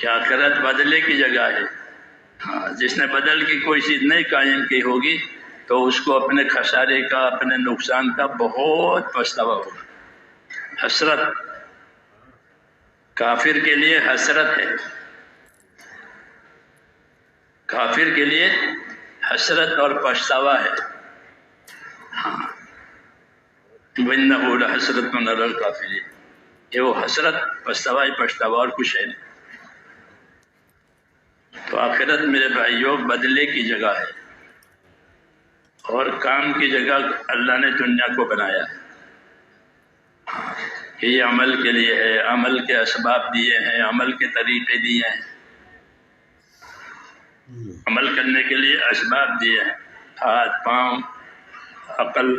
کہ آخرت بدلے کی جگہ ہے. ہاں، جس نے بدل کی کوئی چیز نہیں قائم کی ہوگی تو اس کو اپنے خسارے کا، اپنے نقصان کا بہت پچھتاوا ہوگا. حسرت کافر کے لیے حسرت ہے، کافر کے لیے حسرت اور پچھتاوا ہے. ہاں، وَإِنَّهُ لَحَسْرَةٌ عَلَى الْكَافِرِينَ، کہ وہ حسرت پچھتاوا ہی پچھتاوا اور کچھ ہے نہیں. تو آخرت میرے بھائیوں بدلے کی جگہ ہے اور کام کی جگہ اللہ نے دنیا کو بنایا ہے کہ یہ عمل کے لیے ہے، عمل کے اسباب دیے ہیں، عمل کے طریقے دیے ہیں، عمل کرنے کے لیے اسباب دیے ہیں، ہاتھ، پاؤں، عقل،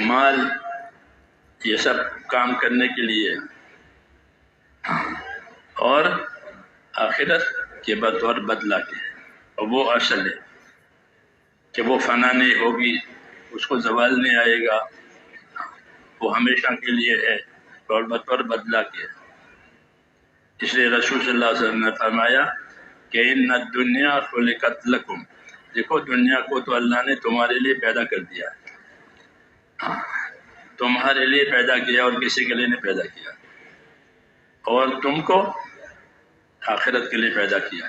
مال، یہ سب کام کرنے کے لیے. اور آخرت کے بطور بدلہ کے، اور وہ اصل ہے کہ وہ فنا نہیں ہوگی، اس کو زوال نہیں آئے گا، وہ ہمیشہ کے لیے ہے اور بطور بدلہ کے. اس لیے رسول صلی اللہ علیہ وسلم نے فرمایا کہ ان الدنیا خلقت لکم، دیکھو دنیا کو تو اللہ نے تمہارے لیے پیدا کر دیا ہے، تمہارے لیے پیدا کیا اور کسی کے لیے نہیں پیدا کیا، اور تم کو آخرت کے لیے پیدا کیا.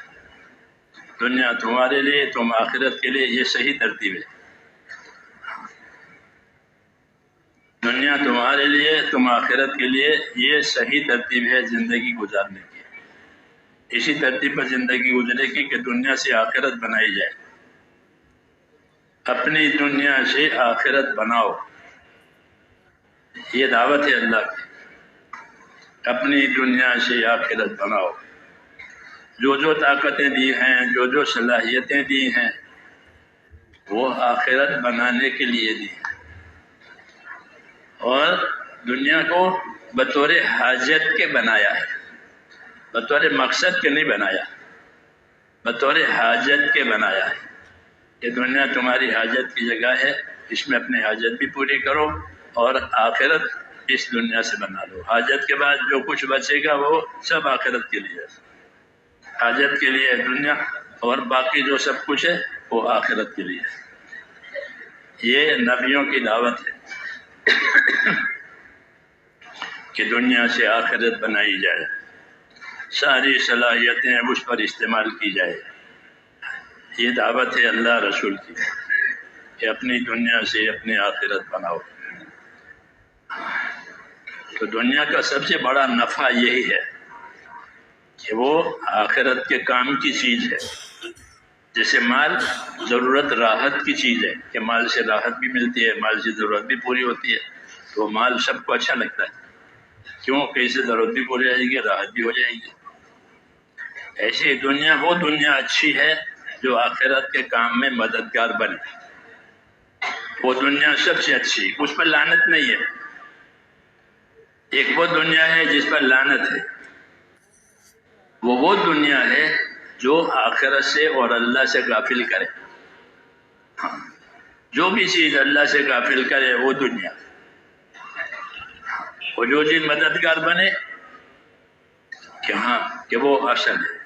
دنیا تمہارے لیے، تم آخرت کے لیے، یہ صحیح ترتیب ہے. دنیا تمہارے لیے، تم آخرت کے لیے، یہ صحیح ترتیب ہے زندگی گزارنے کی. اسی ترتیب پر زندگی گزرے گی کہ دنیا سے آخرت بنائی جائے. اپنی دنیا سے آخرت بناؤ، یہ دعوت ہے اللہ کی. اپنی دنیا سے آخرت بناؤ. جو جو طاقتیں دی ہیں، جو جو صلاحیتیں دی ہیں، وہ آخرت بنانے کے لیے دی ہیں، اور دنیا کو بطور حاجت کے بنایا ہے، بطور مقصد کے نہیں بنایا، بطور حاجت کے بنایا ہے. یہ دنیا تمہاری حاجت کی جگہ ہے، اس میں اپنی حاجت بھی پوری کرو اور آخرت اس دنیا سے بنا لو. حاجت کے بعد جو کچھ بچے گا وہ سب آخرت کے لیے ہے. حاجت کے لیے دنیا، اور باقی جو سب کچھ ہے وہ آخرت کے لیے ہے. یہ نبیوں کی دعوت ہے کہ دنیا سے آخرت بنائی جائے، ساری صلاحیتیں اس پر استعمال کی جائے. یہ دعوت ہے اللہ رسول کی کہ اپنی دنیا سے اپنی آخرت بناؤ. تو دنیا کا سب سے بڑا نفع یہی ہے کہ وہ آخرت کے کام کی چیز ہے. جیسے مال ضرورت راحت کی چیز ہے کہ مال سے راحت بھی ملتی ہے، مال سے ضرورت بھی پوری ہوتی ہے، تو مال سب کو اچھا لگتا ہے. کیوں کہ اس سے ضرورت بھی پوری جائے گی، راحت بھی ہو جائے گی. ایسی دنیا، وہ دنیا اچھی ہے جو آخرت کے کام میں مددگار بنے. وہ دنیا سب سے اچھی، اس پر لعنت نہیں ہے. ایک وہ دنیا ہے جس پر لعنت ہے، وہ دنیا ہے جو آخرت سے اور اللہ سے غافل کرے. جو بھی چیز اللہ سے غافل کرے وہ دنیا، اور جو چیز مددگار بنے کہ ہاں کہ وہ اصل ہے.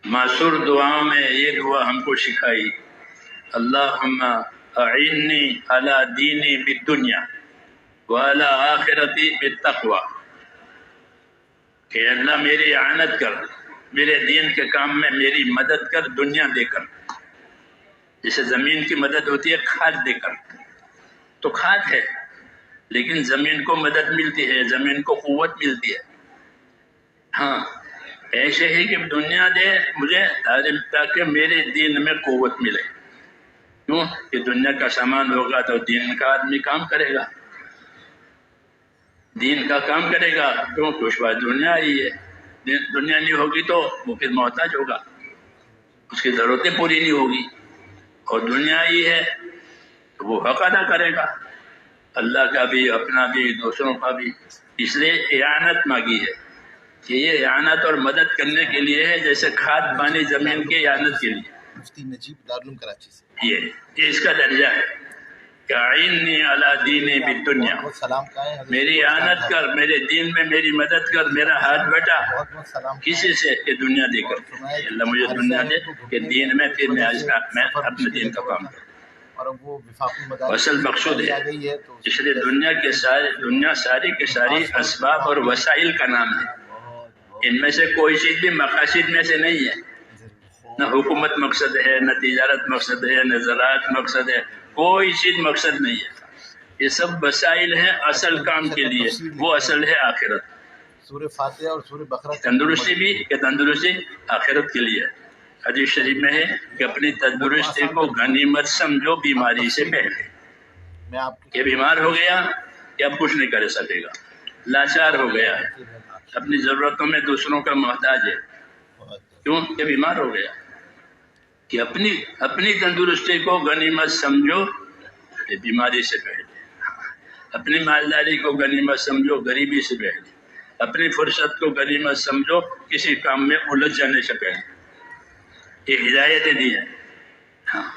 معصور دعاؤں میں یہ دعا ہم کو سکھائی، اللہم اعنی علی دینی بالدنیا وعلی آخرتی بالتقوی، کہ اللہ میری اعانت کر، میرے دین کے کام میں میری مدد کر دنیا دے کر. جیسے زمین کی مدد ہوتی ہے کھاد دے کر، تو کھاد ہے لیکن زمین کو مدد ملتی ہے، زمین کو قوت ملتی ہے. ہاں ایسے ہی کہ دنیا دے مجھے تاکہ میرے دین میں قوت ملے. کیوں کہ دنیا کا سامان ہوگا تو دین کا آدمی کام کرے گا، دین کا کام کرے گا. کیوں کہ اس بات دنیا ہی ہے. دنیا نہیں ہوگی تو وہ پھر محتاج ہوگا، اس کی ضرورتیں پوری نہیں ہوگی. اور دنیا ہی ہے تو وہ حق ادا کرے گا، اللہ کا بھی، اپنا بھی، دوسروں کا بھی. اس لیے اعانت مانگی ہے کہ یہ اعانت اور مدد کرنے کے لیے ہے، جیسے کھاد پانی زمین کے اعانت کے لیے. مفتی نجیب دارالعلوم کراچی سے. یہ اس کا درجہ ہے. کہ عینی علی دینی بالدنیا، میری اعانت کر، میرے دین میں میری مدد کر، میرا ہاتھ بٹا کسی سے کہ دنیا دے کر، اللہ مجھے دنیا دے کہ دین میں پھر میں اپنے دین کا کام کروں۔ اصل مقصود ہے، اس لیے دنیا ساری کے ساری اسباب اور وسائل کا نام ہے، ان میں سے کوئی چیز بھی مقاصد میں سے نہیں ہے، نہ حکومت مقصد ہے، نہ تجارت مقصد ہے، نہ زراعت مقصد ہے، کوئی چیز مقصد نہیں ہے، یہ سب وسائل ہیں اصل کام کے لیے، وہ اصل ہے آخرت۔ سورہ فاتحہ اور سورہ بقرہ تندرستی بھی کہ تندرستی آخرت کے لیے ہے، حدیث شریف میں ہے کہ اپنی تندرستی کو غنیمت سمجھو بیماری سے پہلے، میں آپ کہ بیمار ہو گیا کہ اب کچھ نہیں کر سکے گا، لاچار ہو گیا ہے، اپنی ضرورتوں میں دوسروں کا محتاج ہے، کیوں کہ بیمار ہو گیا، کہ اپنی تندرستی کو غنیمت سمجھو کہ بیماری سے پہلے، اپنی مالداری کو غنیمت سمجھو غریبی سے پہلے، اپنی فرصت کو غنیمت سمجھو کسی کام میں الجھ جانے سے پہلے، یہ ہدایتیں دی ہیں۔ ہاں،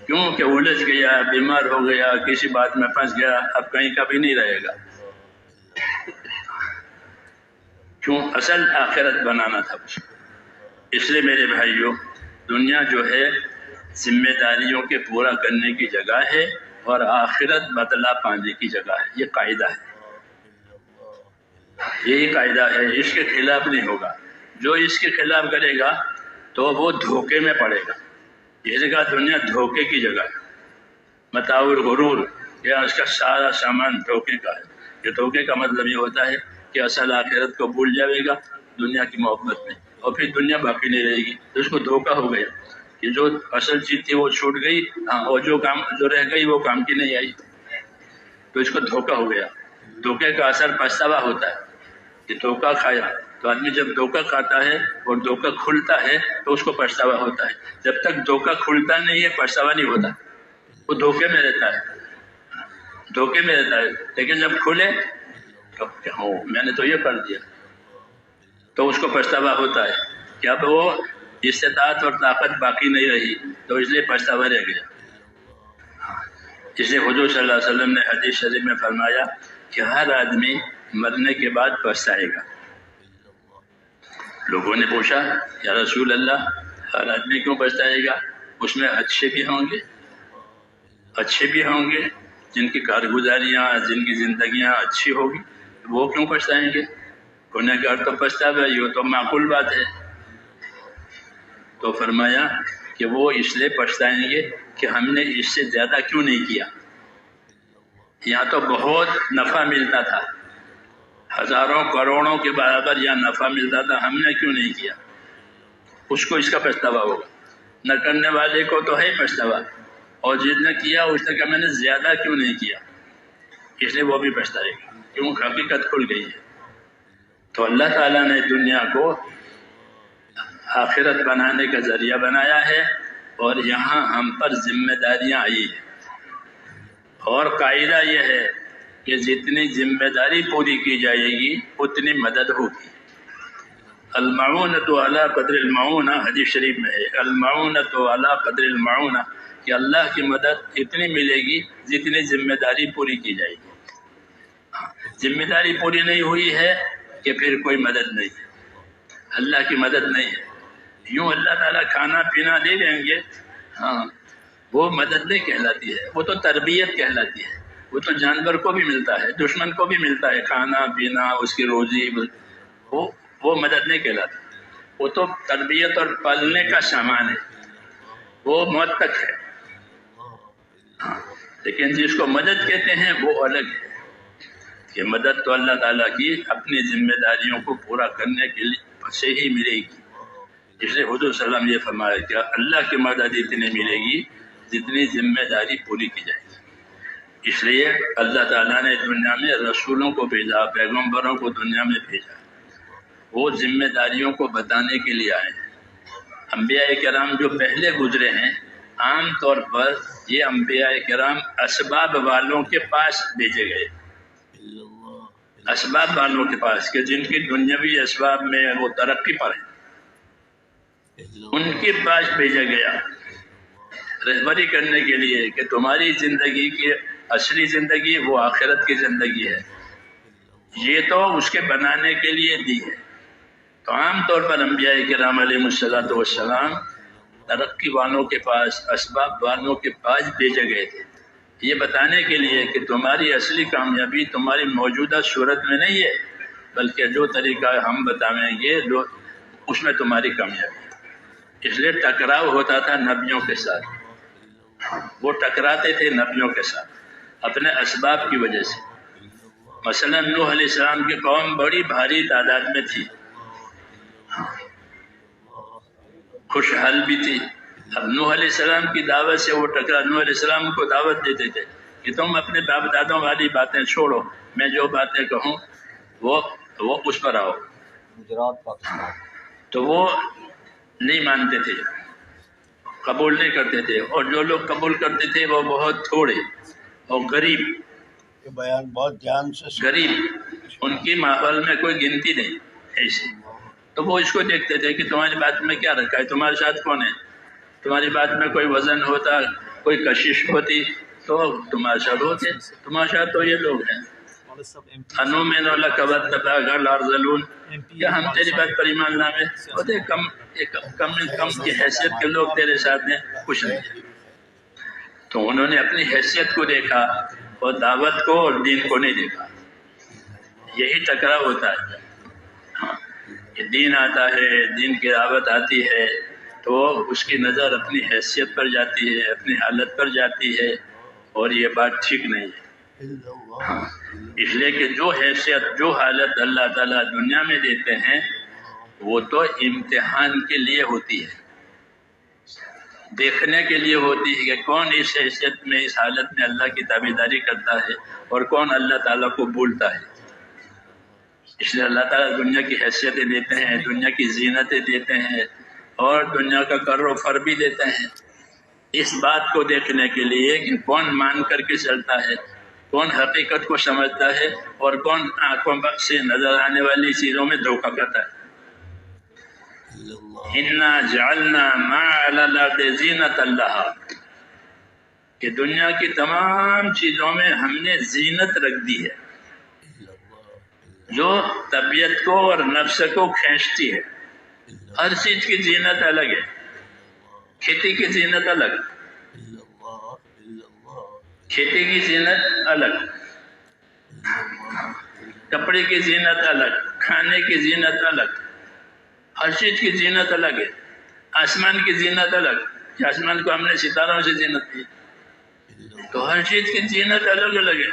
کیوں کہ الجھ گیا، بیمار ہو گیا، کسی بات میں پھنس گیا، اب کہیں کا بھی نہیں رہے گا، کیوں اصل آخرت بنانا تھا اس کو۔ اس لیے میرے بھائیوں، دنیا جو ہے ذمہ داریوں کے پورا کرنے کی جگہ ہے اور آخرت بدلہ پانے کی جگہ ہے، یہ قاعدہ ہے، یہی قاعدہ ہے، اس کے خلاف نہیں ہوگا۔ جو اس کے خلاف کرے گا تو وہ دھوکے میں پڑے گا۔ یہ جگہ دنیا دھوکے کی جگہ ہے، متاع الغرور، یا اس کا سارا سامان دھوکے کا ہے۔ یہ دھوکے کا مطلب یہ ہوتا ہے کہ اصل آخرت کو بھول جائے گا دنیا کی محبت میں، اور پھر دنیا باقی نہیں رہے گی، تو اس کو دھوکہ ہو گیا کہ جو اصل چیز تھی وہ چھوٹ گئی، اور جو رہ گئی وہ کام کی نہیں آئی، تو اس کو دھوکہ ہو گیا۔ دھوکے کا اثر پچھتاوا ہوتا ہے کہ دھوکہ کھایا، تو آدمی جب دھوکہ کھاتا ہے اور دھوکہ کھلتا ہے تو اس کو پچھتاوا ہوتا ہے۔ جب تک دھوکہ کھلتا نہیں ہے پچھتاوا نہیں ہوتا، وہ دھوکے میں رہتا ہے، دھوکے میں رہتا ہے، لیکن جب کھلے تو میں نے تو یہ کر دیا، تو اس کو پچھتاوا ہوتا ہے کہ اب وہ استطاعت اور طاقت باقی نہیں رہی، تو اس لیے پچھتاوا رہ گیا۔ اس لیے حضور صلی اللہ علیہ وسلم نے حدیث شریف میں فرمایا کہ ہر آدمی مرنے کے بعد پچھتائے گا۔ لوگوں نے پوچھا یا رسول اللہ، ہر آدمی کیوں پچھتائے گا؟ اس میں اچھے بھی ہوں گے جن کی کارگزاریاں، جن کی زندگیاں اچھی ہوگی، وہ کیوں پچھتائیں گے؟ گنہگار تو پچھتاوا، یہ تو معقول بات ہے۔ تو فرمایا کہ وہ اس لیے پچھتائیں گے کہ ہم نے اس سے زیادہ کیوں نہیں کیا، یہاں تو بہت نفع ملتا تھا، ہزاروں کروڑوں کے برابر یہاں نفع ملتا تھا، ہم نے کیوں نہیں کیا، اس کو اس کا پچھتاوا ہوگا۔ نہ کرنے والے کو تو ہے پچھتاوا، اور جس نے کیا اس نے کہا میں نے زیادہ کیوں نہیں کیا، اس لیے وہ بھی پچھتائے گا، کیوں حقیقت کھل گئی ہے۔ تو اللہ تعالیٰ نے دنیا کو آخرت بنانے کا ذریعہ بنایا ہے، اور یہاں ہم پر ذمہ داریاں آئی ہیں، اور قاعدہ یہ ہے کہ جتنی ذمہ داری پوری کی جائے گی اتنی مدد ہوگی۔ المعونۃ علی قدر المعونہ، حدیث شریف میں ہے المعونۃ علی قدر المعونہ، کہ اللہ کی مدد اتنی ملے گی جتنی ذمہ داری پوری کی جائے گی۔ ذمہ داری پوری نہیں ہوئی ہے کہ پھر کوئی مدد نہیں ہے، اللہ کی مدد نہیں ہے۔ یوں اللہ تعالیٰ کھانا پینا دے دیں گے، ہاں وہ مدد نہیں کہلاتی ہے، وہ تو تربیت کہلاتی ہے۔ وہ تو جانور کو بھی ملتا ہے، دشمن کو بھی ملتا ہے، کھانا پینا، اس کی روزی، وہ مدد نہیں کہلاتا، وہ تو تربیت اور پالنے کا سامان ہے، وہ موت تک ہے۔ لیکن جس کو مدد کہتے ہیں وہ الگ ہے، کہ مدد تو اللہ تعالیٰ کی اپنی ذمہ داریوں کو پورا کرنے کے لیے سے ہی ملے گی۔ اس لیے حضور صلی اللہ علیہ وسلم یہ فرمایا کہ اللہ کی مدد اتنی ملے گی جتنی ذمہ داری پوری کی جائے گی۔ اس لیے اللہ تعالیٰ نے دنیا میں رسولوں کو بھیجا، پیغمبروں کو دنیا میں بھیجا، وہ ذمہ داریوں کو بتانے کے لیے آئے ہیں۔ انبیاء کرام جو پہلے گزرے ہیں، عام طور پر یہ انبیاء کرام اسباب والوں کے پاس بھیجے گئے، اسباب والوں کے پاس، کہ جن کی دنیاوی اسباب میں وہ ترقی پر ہیں، ان کے پاس بھیجا گیا رہبری کرنے کے لیے کہ تمہاری زندگی کے اصلی زندگی وہ آخرت کی زندگی ہے، یہ تو اس کے بنانے کے لیے دی ہے۔ تو عام طور پر انبیاء کرام علیہ الصلوۃ والسلام ترقی والوں کے پاس، اسباب والوں کے پاس بھیجے گئے تھے، یہ بتانے کے لیے کہ تمہاری اصلی کامیابی تمہاری موجودہ صورت میں نہیں ہے، بلکہ جو طریقہ ہم بتائیں گے اس میں تمہاری کامیابی ہے۔ اس لیے ٹکراؤ ہوتا تھا نبیوں کے ساتھ، وہ ٹکراتے تھے نبیوں کے ساتھ اپنے اسباب کی وجہ سے۔ مثلا نوح علیہ السلام کی قوم بڑی بھاری تعداد میں تھی، خوشحال بھی تھی۔ اب نوح علیہ السلام کی دعوت سے وہ ٹکرا، نوح علیہ السلام کو دعوت دیتے تھے کہ تم اپنے باپ دادوں والی باتیں چھوڑو، میں جو باتیں کہوں وہ اس پر آؤ۔ گجرات پاکستان تو وہ نہیں مانتے تھے، قبول نہیں کرتے تھے، اور جو لوگ قبول کرتے تھے وہ بہت تھوڑے اور غریب، یہ بیان بہت دھیان سے غریب، ان کی ماحول میں کوئی گنتی نہیں ایسی۔ تو وہ اس کو دیکھتے تھے کہ تمہاری بات میں کیا رکھا ہے، تمہارے ساتھ کون ہے، تمہاری بات میں کوئی وزن ہوتا، کوئی کشش ہوتی تو تمہارے ساتھ ہوتے، تمہارے ساتھ تو یہ لوگ ہیں۔ انومن لک واتبعک الارذلون، کیا ہم تیری بات پر ایمان لاویں؟ ہوتے کم کی حیثیت کے لوگ تیرے ساتھ ہیں، کچھ نہیں۔ تو انہوں نے اپنی حیثیت کو دیکھا اور دعوت کو اور دین کو نہیں دیکھا۔ یہی ٹکراؤ ہوتا ہے، کہ دین آتا ہے، دین کی دعوت آتی ہے تو اس کی نظر اپنی حیثیت پر جاتی ہے، اپنی حالت پر جاتی ہے، اور یہ بات ٹھیک نہیں ہے۔ اس لیے کہ جو حیثیت، جو حالت اللہ تعالیٰ دنیا میں دیتے ہیں وہ تو امتحان کے لیے ہوتی ہے، دیکھنے کے لیے ہوتی ہے کہ کون اس حیثیت میں، اس حالت میں اللہ کی تابعداری کرتا ہے اور کون اللہ تعالیٰ کو بھولتا ہے۔ اس لیے اللہ تعالیٰ دنیا کی حیثیتیں دیتے ہیں، دنیا کی زینتیں دیتے ہیں، اور دنیا کا کر و فر بھی دیتے ہیں، اس بات کو دیکھنے کے لیے کہ کون مان کر کے چلتا ہے، کون حقیقت کو سمجھتا ہے، اور کون آنکھوں سے نظر آنے والی چیزوں میں دھوکہ کرتا ہے۔ اِنَّا جَعَلْنَا مَا عَلَى الْأَرْضِ زِینَةً لَهَا، کہ دنیا کی تمام چیزوں میں ہم نے زینت رکھ دی ہے جو طبیعت کو اور نفس کو کھینچتی ہے۔ ہر چیز کی زینت الگ ہے، کھیتی کی زینت الگ، کھیتی کی زینت الگ، کپڑے کی زینت الگ، کھانے کی زینت الگ، ہر چیز کی زینت الگ ہے۔ آسمان کی زینت الگ، کہ آسمان کو ہم نے ستاروں سے زینت دی، تو ہر چیز کی زینت الگ الگ ہے۔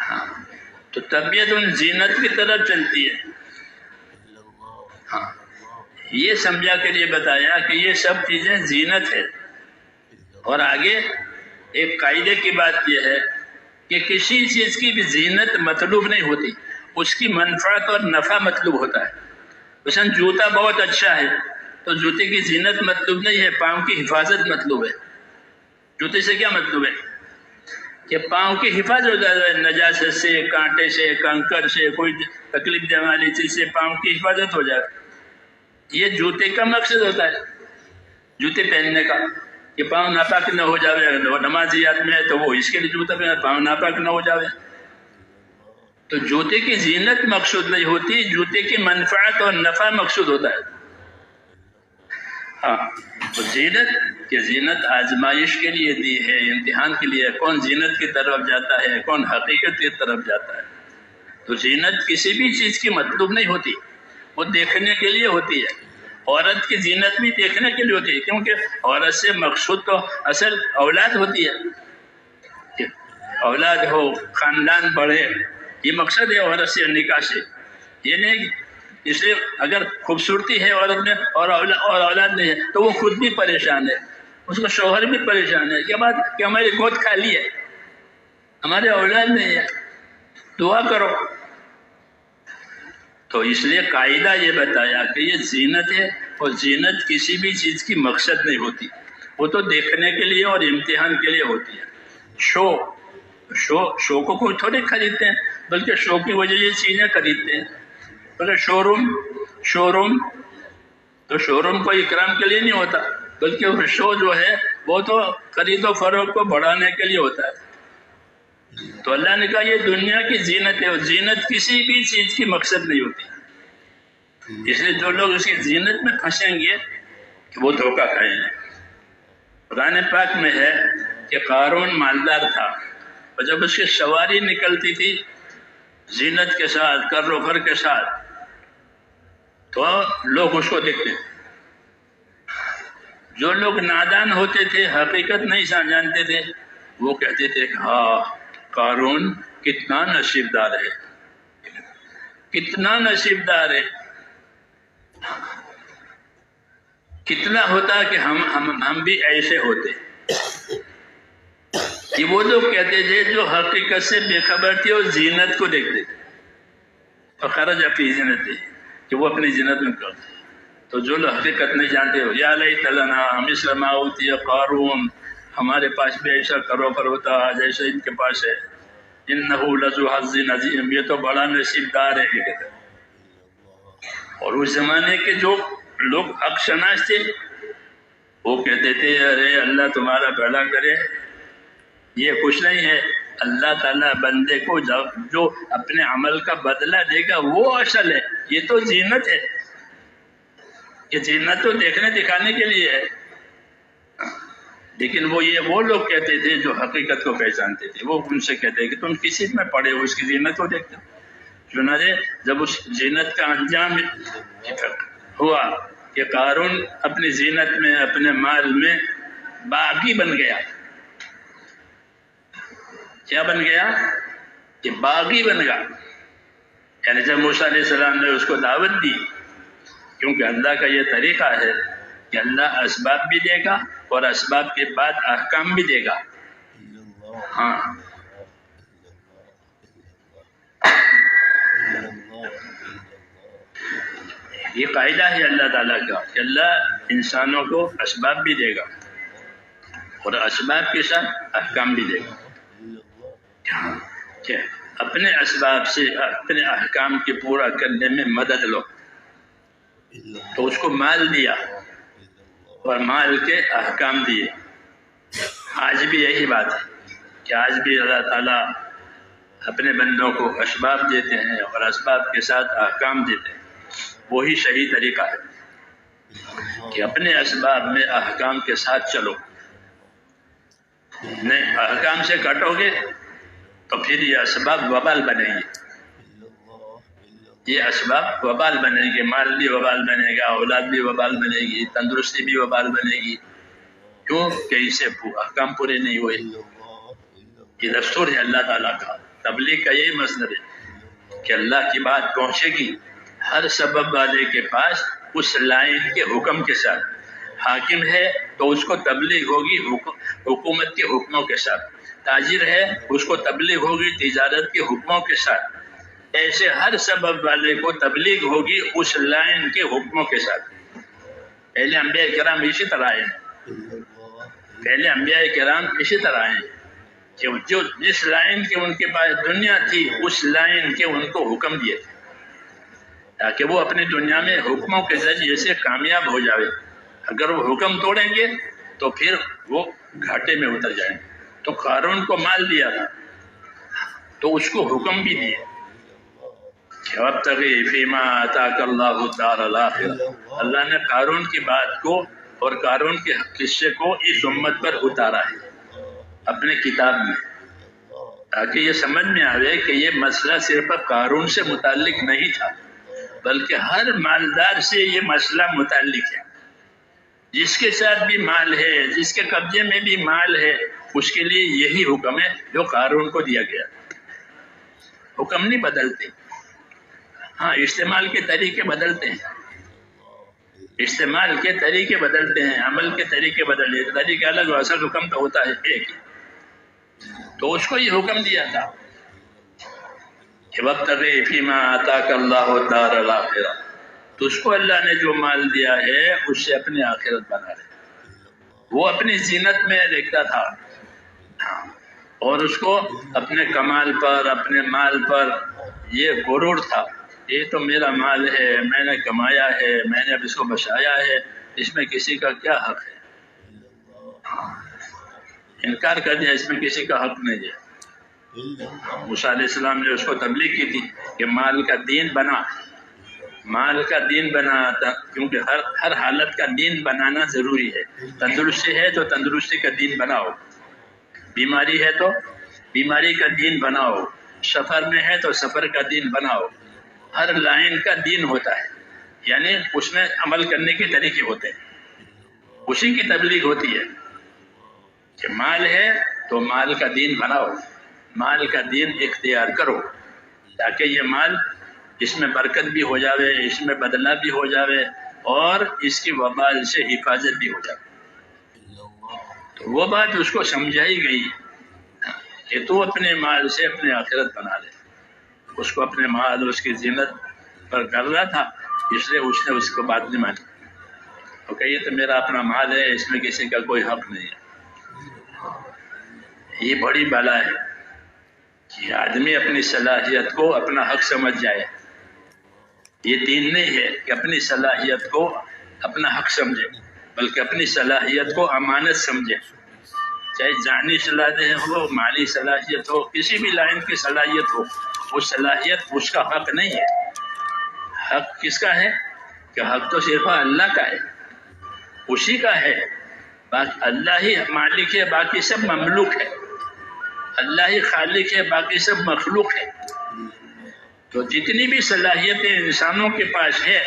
ہاں، تو طبیعت ان زینت کی طرف چلتی ہے۔ ہاں، یہ سمجھا کر یہ بتایا کہ یہ سب چیزیں زینت ہے، اور آگے ایک قاعدے کی بات یہ ہے کہ کسی چیز کی بھی زینت مطلوب نہیں ہوتی، اس کی منفعت اور نفع مطلوب ہوتا ہے۔ مثلا جوتا بہت اچھا ہے تو جوتے کی زینت مطلوب نہیں ہے، پاؤں کی حفاظت مطلوب ہے۔ جوتے سے کیا مطلوب ہے کہ پاؤں کی حفاظت ہو جائے، نجاست سے، کانٹے سے، کنکر سے، کوئی تکلیف دینے والی چیز سے پاؤں کی حفاظت ہو جائے، یہ جوتے کا مقصد ہوتا ہے، جوتے پہننے کا، کہ پاؤں ناپاک نہ ہو جاوے۔ نمازیات میں ہے تو وہ اس کے لیے جوتا پہنا، پاؤں ناپاک نہ ہو جاوے۔ تو جوتے کی زینت مقصود نہیں ہوتی، جوتے کی منفعت اور نفع مقصود ہوتا ہے۔ ہاں، تو زینت آزمائش کے لیے دی ہے، امتحان کے لیے۔ کون زینت کی طرف جاتا ہے، کون حقیقت کی طرف جاتا ہے۔ تو زینت کسی بھی چیز کی مطلوب نہیں ہوتی، وہ دیکھنے کے لیے ہوتی ہے۔ عورت کی زینت بھی دیکھنے کے لیے ہوتی ہے، کیونکہ عورت سے مقصود تو اصل اولاد ہوتی ہے، کہ اولاد ہو، خاندان بڑھے، یہ مقصد ہے عورت سے، نکاح سے۔ یہ نہیں، اس لیے اگر خوبصورتی ہے عورت میں اور اولاد نہیں ہے تو وہ خود بھی پریشان ہے، اس کا شوہر بھی پریشان ہے، کیا بات کہ ہماری گود خالی ہے، ہمارے اولاد نہیں ہے، دعا کرو۔ تو اس لیے قاعدہ یہ بتایا کہ یہ زینت ہے، اور زینت کسی بھی چیز کی مقصد نہیں ہوتی، وہ تو دیکھنے کے لیے اور امتحان کے لیے ہوتی ہے۔ شو کو کوئی تھوڑے خریدتے ہیں، بلکہ شو کی وجہ یہ چیزیں خریدتے ہیں۔ بلکہ شو روم کو اکرام کے لیے نہیں ہوتا، بلکہ وہ شو جو ہے وہ تو خرید و فروخت کو بڑھانے کے لیے ہوتا ہے۔ تو اللہ نے کہا یہ دنیا کی زینت ہے، اور زینت کسی بھی چیز کی مقصد نہیں ہوتی، اس لیے جو لوگ اس کی زینت میں پھنسیں گے کہ وہ دھوکہ کھائیں گے۔ قرآن پاک میں ہے کہ قارون مالدار تھا، اور جب اس کی سواری نکلتی تھی زینت کے ساتھ، کر و فر کے ساتھ، تو لوگ اس کو دیکھتے تھے۔ جو لوگ نادان ہوتے تھے، حقیقت نہیں جانتے تھے، وہ کہتے تھے کہ ہاں قارون کتنا نصیبدار ہے، کتنا نصیبدار ہے، کتنا ہوتا کہ ہم بھی ایسے ہوتے۔ یہ وہ لوگ کہتے تھے جو حقیقت سے بے خبر تھے اور زینت کو دیکھتے تھے، فخرج فی زینتہ، کہ وہ اپنی زینت میں کرتے۔ تو جو لوگ حقیقت نہیں جانتے ہو، یا لیت لنا مثل ما اوتی قارون، ہمارے پاس بھی ایسا کرو پر ہوتا جیسے ان کے پاس ہے، انہ لذو حظ عظیم، یہ تو بڑا نصیبدار ہے، یہ کہتے ہیں۔ اور اس زمانے کے جو لوگ حق شناس تھے وہ کہتے تھے ارے اللہ تمہارا بھلا کرے، یہ کچھ نہیں ہے، اللہ تعالیٰ بندے کو جو اپنے عمل کا بدلہ دے گا وہ اصل ہے، یہ تو زینت ہے، یہ زینت تو دیکھنے دکھانے کے لیے ہے۔ لیکن وہ لوگ کہتے تھے جو حقیقت کو پہچانتے تھے، وہ ان سے کہتے کہ تم کسی میں پڑے ہو، اس کی زینت کو دیکھتے ہو۔ چنانچہ جب اس زینت کا انجام ہوا کہ قارون اپنی زینت میں، اپنے مال میں باغی بن گیا۔ کیا بن گیا؟ کہ باغی بن گیا۔ یعنی جب موسیٰ علیہ السلام نے اس کو دعوت دی، کیونکہ اللہ کا یہ طریقہ ہے کہ اللہ اسباب بھی دے گا اور اسباب کے بعد احکام بھی دے گا۔ ہاں، یہ قاعدہ ہے اللہ تعالیٰ کا کہ اللہ انسانوں کو اسباب بھی دے گا اور اسباب کے ساتھ احکام بھی دے گا۔ کہ اپنے اسباب سے اپنے احکام کے پورا کرنے میں مدد لو، تو اس کو مال دیا اور مال کے احکام دیے۔ آج بھی یہی بات ہے کہ آج بھی اللہ تعالیٰ اپنے بندوں کو اسباب دیتے ہیں اور اسباب کے ساتھ احکام دیتے ہیں۔ وہی صحیح طریقہ ہے کہ اپنے اسباب میں احکام کے ساتھ چلو، نہیں احکام سے کٹو گے تو پھر یہ اسباب وبال بنیں گے، یہ اسباب وبال بنے گی، مال بھی وبال بنے گا، اولاد بھی وبال بنے گی، تندرستی بھی وبال بنے گی۔ کیوں کہ اسے احکام پورے نہیں ہوئے۔ یہ دستور ہے اللہ تعالیٰ کا، تبلیغ کا یہی مصدر ہے کہ اللہ کی بات پہنچے گی ہر سبب والے کے پاس اس لائن کے حکم کے ساتھ۔ حاکم ہے تو اس کو تبلیغ ہوگی حکومت کے حکموں کے ساتھ، تاجر ہے اس کو تبلیغ ہوگی تجارت کے حکموں کے ساتھ، ایسے ہر سبب والے کو تبلیغ ہوگی اس لائن کے حکموں کے ساتھ۔ پہلے انبیاء کرام اسی طرح آئے ہیں، پہلے انبیاء کرام اسی طرح آئے ہیں کہ جو جس لائن کے ان کے پاس دنیا تھی اس لائن کے ان کو حکم دیے تھے تاکہ وہ اپنی دنیا میں حکموں کے ذریعے سے کامیاب ہو جائے۔ اگر وہ حکم توڑیں گے تو پھر وہ گھاٹے میں اتر جائیں گے۔ تو قارون کو مال دیا تھا تو اس کو حکم بھی دیے کہ وابتغی فیما آتاک اللہ الدار الآخرہ۔ اللہ نے قارون کی بات کو اور قارون کے قصے کو اس امت پر اتارا ہے اپنے کتاب میں، تاکہ یہ سمجھ میں آئے کہ یہ مسئلہ صرف قارون سے متعلق نہیں تھا بلکہ ہر مالدار سے یہ مسئلہ متعلق ہے۔ جس کے ساتھ بھی مال ہے، جس کے قبضے میں بھی مال ہے، اس کے لیے یہی حکم ہے جو قارون کو دیا گیا۔ حکم نہیں بدلتے، ہاں استعمال کے طریقے بدلتے ہیں، استعمال کے طریقے بدلتے ہیں، عمل کے طریقے بدلتے ہیں، طریقہ الگ ہو، اصل حکم تو ہوتا ہے ایک۔ تو اس کو یہ حکم دیا تھا کہ وابتغی فیما آتاک اللہ الدار الآخرہ، تو اس کو اللہ نے جو مال دیا ہے اس سے اپنی آخرت بنا لے۔ وہ اپنی زینت میں دیکھتا تھا اور اس کو اپنے کمال پر، اپنے مال پر یہ غرور تھا، یہ تو میرا مال ہے، میں نے کمایا ہے، میں نے اب اس کو بچایا ہے، اس میں کسی کا کیا حق ہے؟ انکار کر دیا، اس میں کسی کا حق نہیں ہے۔ موسیٰ علیہ السلام نے اس کو تبلیغ کی تھی کہ مال کا دین بنا، مال کا دین بنا تھا، کیونکہ ہر حالت کا دین بنانا ضروری ہے۔ تندرستی ہے تو تندرستی کا دین بناؤ، بیماری ہے تو بیماری کا دین بناؤ، سفر میں ہے تو سفر کا دین بناؤ۔ ہر لائن کا دین ہوتا ہے، یعنی اس میں عمل کرنے کے طریقے ہوتے ہیں، اسی کی تبلیغ ہوتی ہے کہ مال ہے تو مال کا دین بناؤ، مال کا دین اختیار کرو، تاکہ یہ مال اس میں برکت بھی ہو جاوے، اس میں بدلہ بھی ہو جاوے، اور اس کی وبال سے حفاظت بھی ہو جائے۔ تو وہ بات اس کو سمجھائی گئی کہ تو اپنے مال سے اپنے آخرت بنا لے۔ اس کو اپنے مال، اس کی زینت پر کر رہا تھا، اس لیے اس نے اس کو بات نہیں مانی۔ تو کہ یہ تو میرا اپنا مال ہے، اس میں کسی کا کوئی حق نہیں ہے۔ یہ بڑی بلا ہے کہ آدمی اپنی صلاحیت کو اپنا حق سمجھ جائے۔ یہ دین نہیں ہے کہ اپنی صلاحیت کو اپنا حق سمجھے، بلکہ اپنی صلاحیت کو امانت سمجھے، چاہے ذہنی صلاحیت ہو، مالی صلاحیت ہو، کسی بھی لائن کی صلاحیت ہو، وہ صلاحیت اس کا حق نہیں ہے۔ حق کس کا ہے؟ کہ حق تو صرف اللہ کا ہے، اسی کا ہے۔ اللہ ہی مالک ہے، باقی سب مملوک ہے۔ اللہ ہی خالق ہے، باقی سب مخلوق ہے۔ تو جتنی بھی صلاحیتیں انسانوں کے پاس ہے،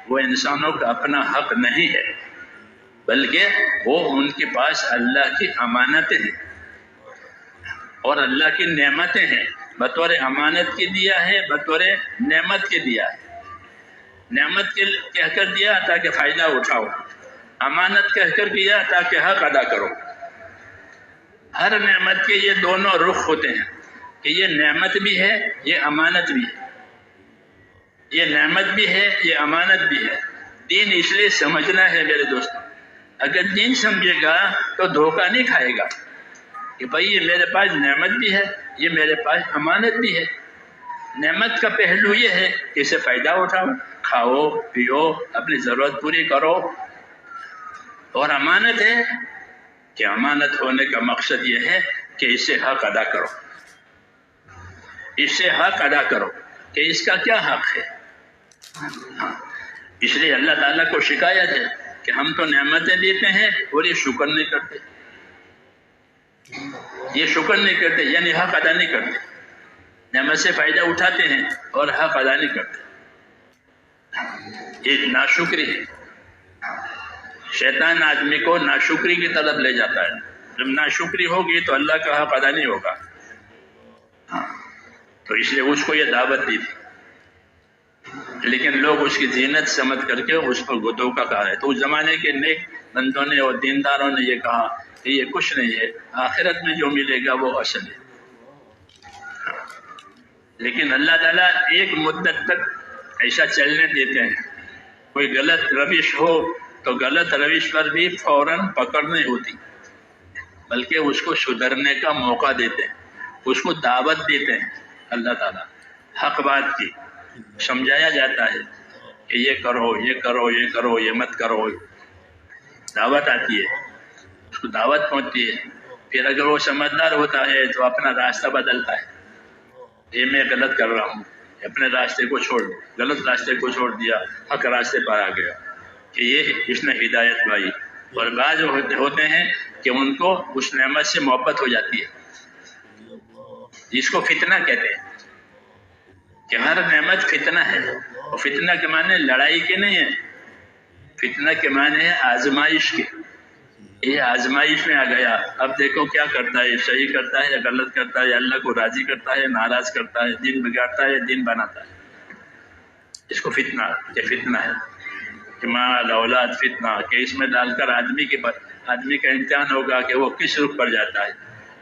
وہ انسانوں کا اپنا حق نہیں ہے، بلکہ وہ ان کے پاس اللہ کی امانتیں ہیں اور اللہ کی نعمتیں ہیں۔ بطور امانت کے دیا ہے، بطور نعمت کے دیا ہے۔ نعمت کے کہہ کر دیا تاکہ فائدہ اٹھاؤ، امانت کہہ کر دیا تاکہ حق ادا کرو۔ ہر نعمت کے یہ دونوں رخ ہوتے ہیں کہ یہ نعمت بھی ہے، یہ امانت بھی ہے، یہ نعمت بھی ہے، یہ امانت بھی ہے۔ دین اس لیے سمجھنا ہے میرے دوستوں، اگر دین سمجھے گا تو دھوکہ نہیں کھائے گا کہ بھائی یہ میرے پاس نعمت بھی ہے، یہ میرے پاس امانت بھی ہے۔ نعمت کا پہلو یہ ہے کہ اسے فائدہ اٹھاؤ، کھاؤ پیو، اپنی ضرورت پوری کرو، اور امانت ہے کہ امانت ہونے کا مقصد یہ ہے کہ اسے حق ادا کرو، اسے حق ادا کرو کہ اس کا کیا حق ہے۔ اس لیے اللہ تعالیٰ کو شکایت ہے کہ ہم تو نعمتیں دیتے ہیں اور یہ شکر نہیں کرتے، یہ شکر نہیں کرتے، یعنی حق ادا نہیں کرتے۔ نعمت سے فائدہ اٹھاتے ہیں اور حق ادا نہیں کرتے، یہ ناشکری ہے۔ شیطان آدمی کو ناشکری کی طرف لے جاتا ہے، جب ناشکری ہوگی تو اللہ کا حق ادا نہیں ہوگا۔ تو اس لیے اس کو یہ دعوت دی تھی، لیکن لوگ اس کی زینت سمجھ کر کے اس پر دھوکہ کہا ہے۔ تو اس زمانے کے نیک بندوں نے اور دینداروں نے یہ کہا کہ یہ کچھ نہیں ہے، آخرت میں جو ملے گا وہ اصل ہے۔ لیکن اللہ تعالیٰ ایک مدت تک ایسا چلنے دیتے ہیں، کوئی غلط روش ہو تو غلط روش پر بھی فوراً پکڑ نہیں ہوتی، بلکہ اس کو سدھرنے کا موقع دیتے ہیں، اس کو دعوت دیتے ہیں۔ اللہ تعالیٰ حق بات کی سمجھایا جاتا ہے کہ یہ کرو، یہ کرو، یہ کرو، یہ مت کرو، دعوت آتی ہے، اس کو دعوت پہنچتی ہے۔ پھر اگر وہ سمجھدار ہوتا ہے تو اپنا راستہ بدلتا ہے، یہ میں غلط کر رہا ہوں، اپنے راستے کو چھوڑ دو، غلط راستے کو چھوڑ دیا، حق راستے پر آ گیا، کہ یہ اس نے ہدایت پائی۔ اور بعض ہوتے ہیں کہ ان کو اس نعمت سے محبت ہو جاتی ہے، جس کو فتنہ کہتے ہیں، کہ ہر نعمت فتنہ ہے، اور فتنہ کے معنی لڑائی کے نہیں ہے، فتنہ کے معنی ہے آزمائش کے۔ یہ آزمائش میں آ گیا، اب دیکھو کیا کرتا ہے، صحیح کرتا ہے یا غلط کرتا ہے، اللہ کو راضی کرتا ہے، ناراض کرتا ہے، دین بگاڑتا ہے، دین بناتا ہے۔ اس کو فتنہ، یہ فتنہ ہے کہ مال اولاد فتنہ، کہ اس میں ڈال کر آدمی کا امتحان ہوگا کہ وہ کس رخ پر جاتا ہے۔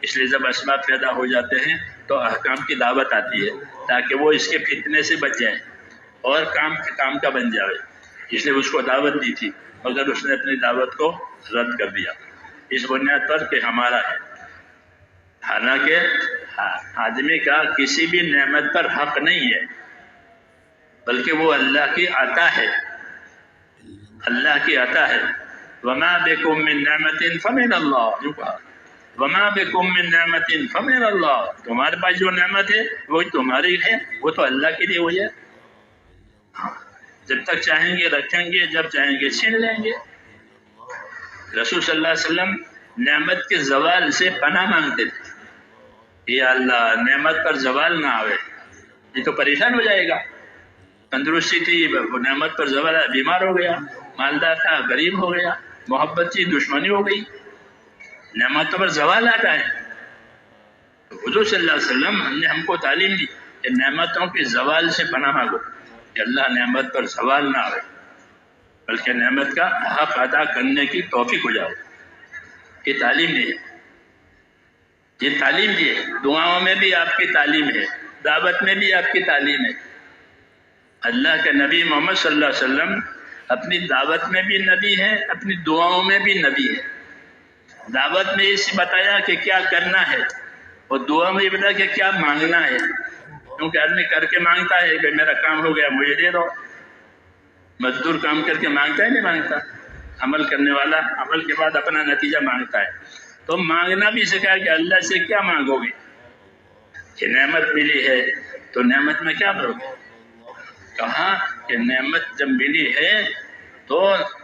اس لیے جب اسباب پیدا ہو جاتے ہیں تو احکام کی دعوت آتی ہے تاکہ وہ اس کے فتنے سے بچ جائے اور کام کا بن جائے۔ اس لیے اس کو دعوت دی تھی، مگر اس نے اپنی دعوت کو رد کر دیا اس بنیاد پر کہ ہمارا ہے۔ حالانکہ آدمی کا کسی بھی نعمت پر حق نہیں ہے، بلکہ وہ اللہ کی عطا ہے، اللہ کی عطا ہے۔ وَمَا بِكُم مِّن نِّعْمَةٍ فَمِنَ اللَّهِ، یوں کہا وما بکم من نعمت فمن اللہ، تمہارے پاس جو نعمت ہے وہ تمہاری ہے، وہ تو اللہ کے لیے ہوئی ہے۔ جب تک چاہیں گے رکھیں گے، جب چاہیں گے چھین لیں گے۔ رسول صلی اللہ علیہ وسلم نعمت کے زوال سے پناہ مانگتے تھے، یا اللہ نعمت پر زوال نہ آوے، یہ تو پریشان ہو جائے گا۔ تندرستی تھی، وہ نعمت پر زوال آیا، بیمار ہو گیا، مالدار تھا غریب ہو گیا، محبت تھی دشمنی ہو گئی، نعمتوں پر زوال آتا ہے۔ تو حضور صلی اللہ علیہ وسلم نے ہم کو تعلیم دی کہ نعمتوں کے زوال سے پناہ مانگو، کہ اللہ نعمت پر زوال نہ آئے، بلکہ نعمت کا حق ادا کرنے کی توفیق ہو جائے۔ یہ تعلیم دی ہے، یہ تعلیم دی ہے۔ دعاؤں میں بھی آپ کی تعلیم ہے، دعوت میں بھی آپ کی تعلیم ہے۔ اللہ کے نبی محمد صلی اللہ علیہ وسلم اپنی دعوت میں بھی نبی ہے، اپنی دعاؤں میں بھی نبی ہے۔ دعوت میں اس بتایا کہ کیا کرنا ہے، اور دعا میں یہ بتایا کہ کیا مانگنا ہے، کیونکہ آدمی کر کے مانگتا ہے کہ میرا کام ہو گیا مجھے دے دو، مزدور کام کر کے مانگتا ہے نہیں مانگتا، عمل کرنے والا عمل کے بعد اپنا نتیجہ مانگتا ہے۔ تو مانگنا بھی سکھایا کہ اللہ سے کیا مانگو گے، کہ نعمت ملی ہے تو نعمت میں کیا کرو گے۔ کہا کہ نعمت جب ملی ہے تو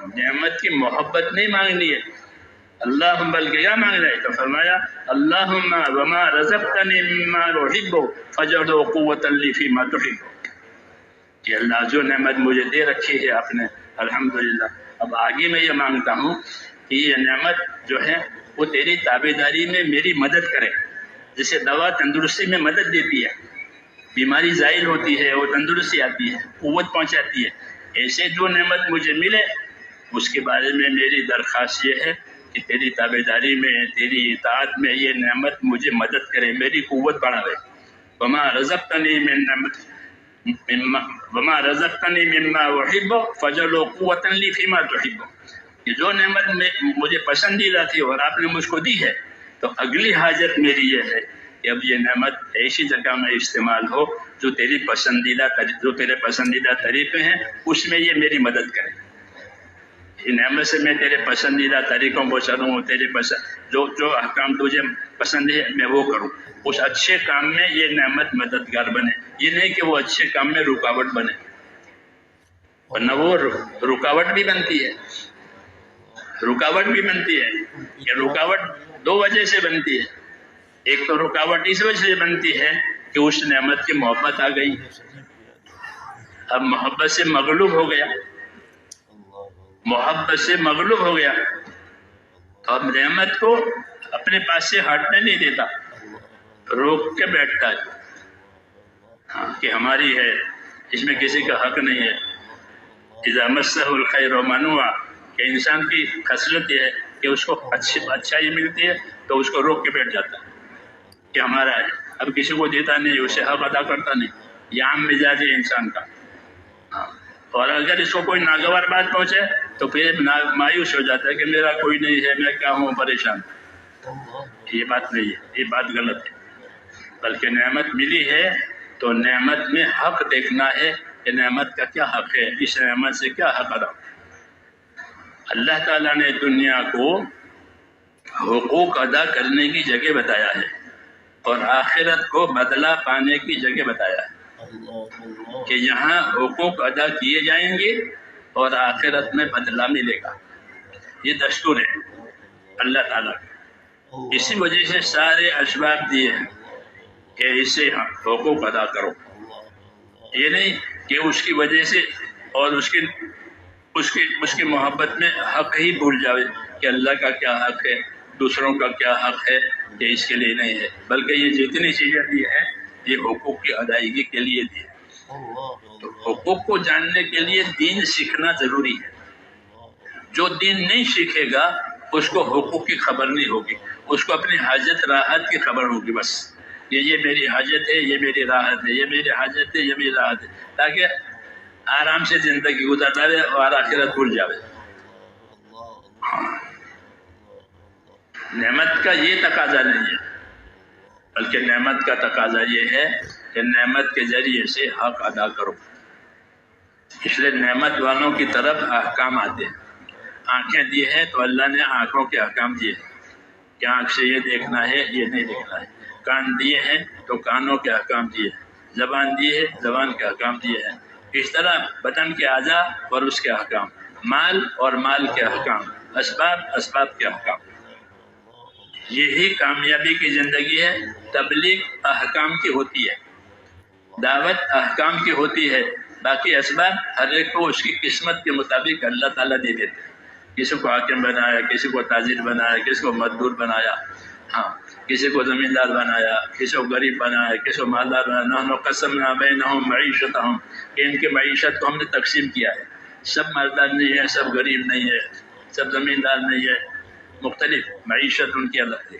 نعمت کی محبت نہیں مانگنی ہے، اللہم بلکہ کیا مانگنا ہے، تو فرمایا اللہم وما رزقتنی مما احب فاجعل قوۃ لی فیما تحب، کہ اللہ جو نعمت مجھے دے رکھی ہے آپ نے الحمدللہ، اب آگے میں یہ مانگتا ہوں کہ یہ نعمت جو ہے وہ تیری تابعداری میں میری مدد کرے۔ جیسے دوا تندرستی میں مدد دیتی ہے، بیماری زائل ہوتی ہے، وہ تندرستی آتی ہے، قوت پہنچاتی ہے، ایسے جو نعمت مجھے ملے اس کے بارے میں میری درخواست یہ ہے کہ تیری تابعداری میں، تیری اطاعت میں یہ نعمت مجھے مدد کرے، میری قوت بڑھاوے۔ وما رزقتنی من نعمت وما رزقتنی مما احب فاجعل قوۃ لی فیما تحب، کہ جو نعمت مجھے پسندیدہ تھی اور آپ نے مجھ کو دی ہے، تو اگلی حاجت میری یہ ہے کہ اب یہ نعمت ایسی جگہ میں استعمال ہو جو تیرے پسندیدہ طریقے ہیں اس میں یہ میری مدد کرے۔ یہ نعمت سے میں تیرے پسندیدہ طریقوں کو چلوں، تیرے جو احکام تجھے پسند ہے میں وہ کروں، اس اچھے کام میں یہ نعمت مددگار بنے، یہ نہیں کہ وہ اچھے کام میں رکاوٹ بنے، ورنہ وہ رکاوٹ بھی بنتی ہے۔ رکاوٹ بھی بنتی ہے، یہ رکاوٹ دو وجہ سے بنتی ہے۔ ایک تو رکاوٹ اس وجہ سے بنتی ہے کہ اس نعمت کی محبت آ گئی، اب محبت سے مغلوب ہو گیا، محبت سے مغلوب ہو گیا تو اب نعمت کو اپنے پاس سے ہٹنے نہیں دیتا، روک کے بیٹھتا ہے، ہاں کہ ہماری ہے، اس میں کسی کا حق نہیں ہے۔ اذا مسہ الخیر منوع، کہ انسان کی خصلت یہ ہے کہ اس کو اچھائی ملتی ہے تو اس کو روک کے بیٹھ جاتا ہے کہ ہمارا ہے، اب کسی کو دیتا نہیں، اسے حق ادا کرتا نہیں، یہ عام مزاج ہے انسان کا۔ اور اگر اس کو کوئی ناگوار بات پہنچے تو پھر مایوس ہو جاتا ہے کہ میرا کوئی نہیں ہے، میں کیا ہوں پریشان۔ یہ بات نہیں ہے، یہ بات غلط ہے، بلکہ نعمت ملی ہے تو نعمت میں حق دیکھنا ہے کہ نعمت کا کیا حق ہے، اس نعمت سے کیا حق ادا۔ اللہ تعالیٰ نے دنیا کو حقوق ادا کرنے کی جگہ بتایا ہے اور آخرت کو بدلہ پانے کی جگہ بتایا ہے، کہ یہاں حقوق ادا کیے جائیں گے اور آخرت میں بدلہ ملے گا۔ یہ دستور ہے اللہ تعالیٰ کا، اسی وجہ سے سارے اسباب دیے ہیں کہ اسے حقوق ادا کرو۔ یہ نہیں کہ اس کی وجہ سے اور اس کی محبت میں حق ہی بھول جاوے کہ اللہ کا کیا حق ہے، دوسروں کا کیا حق ہے، کہ اس کے لیے نہیں ہے، بلکہ یہ جتنی چیزیں دی ہیں یہ حقوق کی ادائیگی کے لیے دی ہے۔ تو حقوق کو جاننے کے لیے دین سیکھنا ضروری ہے۔ جو دین نہیں سیکھے گا اس کو حقوق کی خبر نہیں ہوگی، اس کو اپنی حاجت راحت کی خبر ہوگی، بس یہ میری حاجت ہے، یہ میری راحت ہے، یہ میری حاجت ہے، یہ میری راحت ہے، تاکہ آرام سے زندگی گزر جائے اور آخرت بھول جائے۔ نعمت کا یہ تقاضا نہیں ہے، بلکہ نعمت کا تقاضا یہ ہے کہ نعمت کے ذریعے سے حق ادا کرو۔ اس لیے نعمت والوں کی طرف احکام آتے ہیں۔ آنکھیں دی ہیں تو اللہ نے آنکھوں کے احکام دیے کہ آنکھ سے یہ دیکھنا ہے یہ نہیں دیکھنا ہے، کان دیے ہیں تو کانوں کے احکام دیے ہیں، زبان دی ہے زبان کے احکام دیے ہیں، اس طرح بدن کے اعضاء اور اس کے احکام، مال اور مال کے احکام، اسباب کے احکام. یہی کامیابی کی زندگی ہے. تبلیغ احکام کی ہوتی ہے، دعوت احکام کی ہوتی ہے، باقی اسباب ہر ایک کو اس کی قسمت کے مطابق اللہ تعالیٰ دے دیتے ہیں. کسی کو حاکم بنایا، کسی کو تاجر بنایا، کسی کو مزدور بنایا، ہاں کسی کو زمیندار بنایا، کسی کو غریب بنایا، کسی کو مالدار بنایا. نحن قسمنا بینہم معیشتہم، کہ ان کی معیشت کو ہم نے تقسیم کیا ہے. سب مالدار نہیں ہے، سب غریب نہیں ہے، سب زمیندار نہیں ہے، مختلف معیشت ان کی الگ ہے.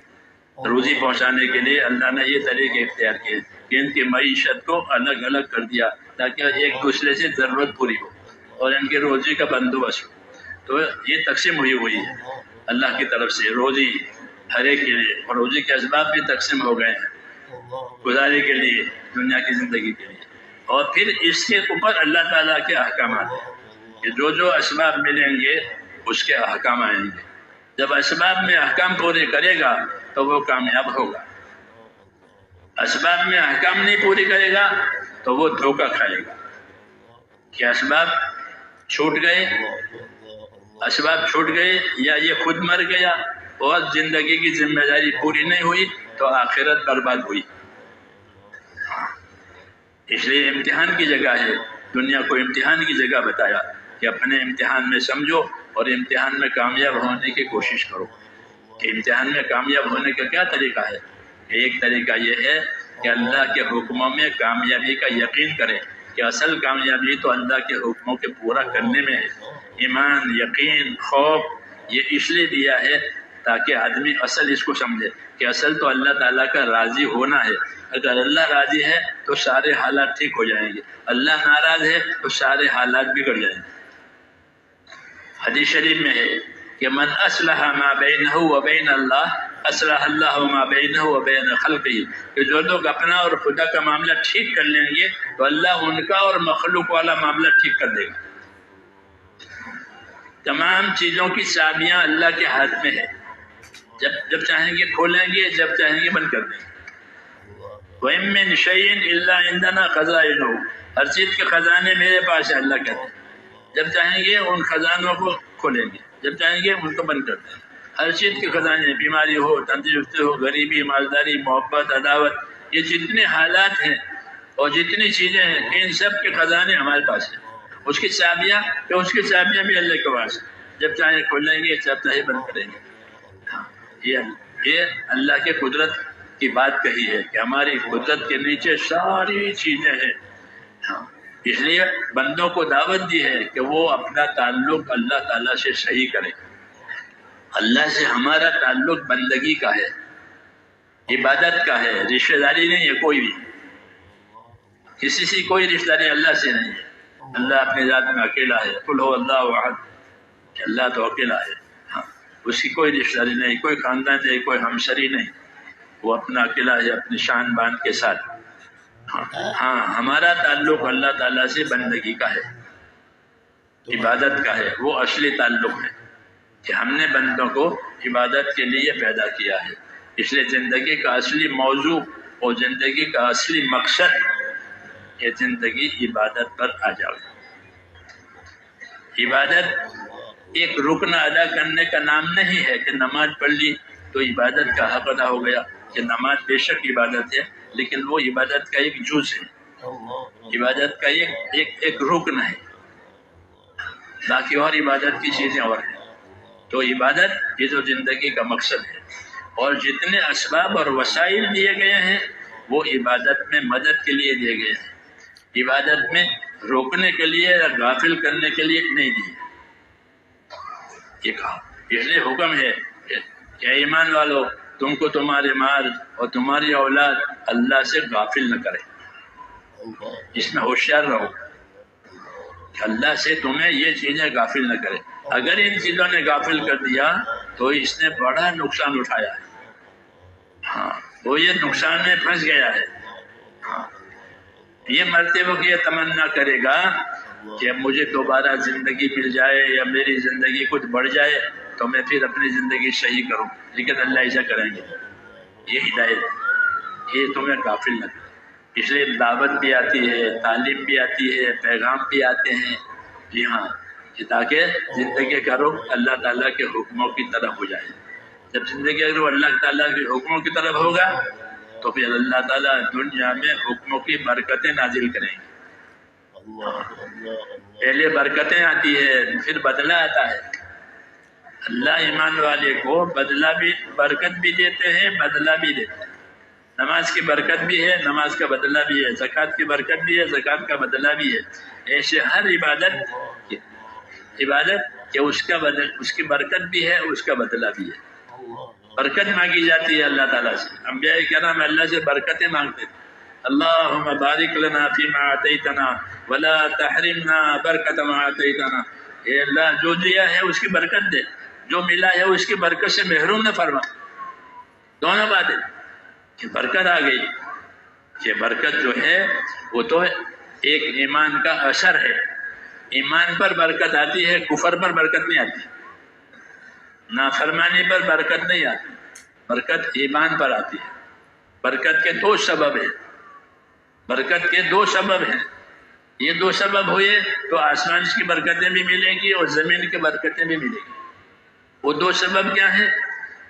روزی پہنچانے کے لیے اللہ نے یہ طریقے اختیار کیے کہ ان کی معیشت کو الگ الگ کر دیا تاکہ ایک دوسرے سے ضرورت پوری ہو اور ان کی روزی کا بندوبست ہو. تو یہ تقسیم ہوئی ہے اللہ کی طرف سے روزی ہر ایک کے لیے، اور روزی کے اسباب بھی تقسیم ہو گئے ہیں گزارے کے لیے، دنیا کی زندگی کے لیے. اور پھر اس کے اوپر اللہ تعالیٰ کے احکامات ہیں کہ جو جو اسباب ملیں گے اس کے احکام آئیں گے. جب اسباب میں احکام پورے کرے گا تو وہ کامیاب ہوگا، اسباب میں احکام نہیں پوری کرے گا تو وہ دھوکہ کھائے گا. کہ اسباب چھوٹ گئے یا یہ خود مر گیا اور زندگی کی ذمہ داری پوری نہیں ہوئی تو آخرت برباد ہوئی. اس لیے امتحان کی جگہ ہے، دنیا کو امتحان کی جگہ بتایا کہ اپنے امتحان میں سمجھو اور امتحان میں کامیاب ہونے کی کوشش کرو. کہ امتحان میں کامیاب ہونے کا کیا طریقہ ہے؟ کہ ایک طریقہ یہ ہے کہ اللہ کے حکموں میں کامیابی کا یقین کرے کہ اصل کامیابی تو اللہ کے حکموں کے پورا کرنے میں ہے. ایمان، یقین، خوف یہ اس لیے دیا ہے تاکہ آدمی اصل اس کو سمجھے کہ اصل تو اللہ تعالیٰ کا راضی ہونا ہے. اگر اللہ راضی ہے تو سارے حالات ٹھیک ہو جائیں گے، اللہ ناراض ہے تو سارے حالات بگڑ جائیں گے. حدیث شریف میں ہے کہ من اصلح ما بینہ و بین اللہ اصلح اللہ ما بینہ و بین خلقہ، کہ جو لوگ اپنا اور خدا کا معاملہ ٹھیک کر لیں گے تو اللہ ان کا اور مخلوق والا معاملہ ٹھیک کر دے گا. تمام چیزوں کی چابیاں اللہ کے ہاتھ میں ہے، جب چاہیں گے کھولیں گے، جب چاہیں گے بند کر دیں گے. وَإِن مِّن شَيْءٍ إِلَّا عِندَنَا خَزَائِنُهُ، ہر چیز کے خزانے میرے پاس ہے، اللہ کہتے ہیں. جب چاہیں گے ان خزانوں کو کھولیں گے، جب چاہیں گے ان کو بند کر دیں گے. ہر چیز کے خزانے، بیماری ہو، تندرستی ہو، غریبی، مالداری، محبت، عداوت، یہ جتنے حالات ہیں اور جتنی چیزیں ہیں ان سب کے خزانے ہمارے پاس ہیں. اس کی چابیاں بھی اللہ کے پاس ہیں، جب چاہیں کھولیں گے، جب چاہے بند کریں گے. یہ اللہ کے قدرت کی بات کہی ہے کہ ہماری قدرت کے نیچے ساری چیزیں ہیں. اس لیے بندوں کو دعوت دی ہے کہ وہ اپنا تعلق اللہ تعالیٰ سے صحیح کریں. اللہ سے ہمارا تعلق بندگی کا ہے، عبادت کا ہے، رشتہ داری نہیں ہے. کوئی بھی کسی سے کوئی رشتہ داری اللہ سے نہیں ہے. اللہ اپنے ذات میں اکیلا ہے. قل هو اللہ احد، کہ اللہ تو اکیلا ہے. اس کی کوئی رشتہ داری نہیں، کوئی خاندان نہیں، کوئی ہمسری نہیں. وہ اپنا اکیلا ہے اپنی شان بان کے ساتھ. ہمارا تعلق اللہ تعالیٰ سے بندگی کا ہے، عبادت کا ہے. وہ اصلی تعلق ہے کہ ہم نے بندوں کو عبادت کے لیے پیدا کیا ہے. اس لیے زندگی کا اصلی موضوع اور زندگی کا اصلی مقصد کہ زندگی عبادت پر آ جائے. عبادت ایک رکن ادا کرنے کا نام نہیں ہے کہ نماز پڑھ لی تو عبادت کا حق ادا ہو گیا. کہ نماز بے شک عبادت ہے لیکن وہ عبادت کا ایک جز ہے، عبادت کا ایک رکن ہے، باقی اور عبادت کی چیزیں اور ہیں. تو عبادت یہ تو زندگی کا مقصد ہے، اور جتنے اسباب اور وسائل دیے گئے ہیں وہ عبادت میں مدد کے لیے دیے گئے ہیں. عبادت میں روکنے کے لیے یا غافل کرنے کے لیے نہیں دیے. یہ کہا اس لیے حکم ہے کہ ایمان والو تم کو تمہارے مال اور تمہاری اولاد اللہ سے غافل نہ کرے. اس میں ہوشیار رہو کہ اللہ سے تمہیں یہ چیزیں غافل نہ کرے. اگر ان چیزوں نے غافل کر دیا تو اس نے بڑا نقصان اٹھایا ہے. وہ یہ نقصان میں پھنس گیا ہے. یہ مرتے وقت یہ تمنا کرے گا کہ مجھے دوبارہ زندگی مل جائے یا میری زندگی کچھ بڑھ جائے تو میں پھر اپنی زندگی صحیح کروں، لیکن اللہ ایسا کریں گے، یہ ہدایت یہ تمہیں غافل نہ کرے۔ اس لیے دعوت بھی آتی ہے، تعلیم بھی آتی ہے، پیغام بھی آتے ہیں، جی ہاں، کہ تاکہ زندگی کا رخ اللہ تعالیٰ کے حکموں کی طرف ہو جائے۔ جب زندگی کا رخ اللہ تعالیٰ کے حکموں کی طرف ہوگا تو پھر اللہ تعالیٰ دنیا میں حکموں کی برکتیں نازل کریں گے۔ پہلے برکتیں آتی ہے، پھر بدلہ آتا ہے۔ اللہ ایمان والے کو بدلہ بھی، برکت بھی دیتے ہیں، بدلہ بھی دیتے ہیں۔ نماز کی برکت بھی ہے، نماز کا بدلہ بھی ہے، زکوٰۃ کی برکت بھی ہے، زکوٰۃ کا بدلہ بھی ہے۔ ایسے ہر عبادت کہ اس کی برکت بھی ہے، اس کا بدلہ بھی ہے۔ برکت مانگی جاتی ہے اللہ تعالیٰ سے، انبیاء کرام اللہ سے برکتیں مانگتے تھے۔ اللہم بارک لنا فیما آتیتنا ولا تحرمنا برکت ما آتیتنا، اے اللہ جو دیا ہے اس کی برکت دے، جو ملا ہے اس کی برکت سے محروم نہ فرما۔ دونوں باتیں کہ برکت آ گئی، کہ برکت جو ہے وہ تو ایک ایمان کا اثر ہے، ایمان پر برکت آتی ہے، کفر پر برکت نہیں آتی، نافرمانی پر برکت نہیں آتی، برکت ایمان پر آتی ہے۔ برکت کے دو سبب ہیں، برکت کے دو سبب ہیں، یہ دو سبب ہوئے تو آسمان کی برکتیں بھی ملیں گی اور زمین کی برکتیں بھی ملیں گی۔ وہ دو سبب کیا ہیں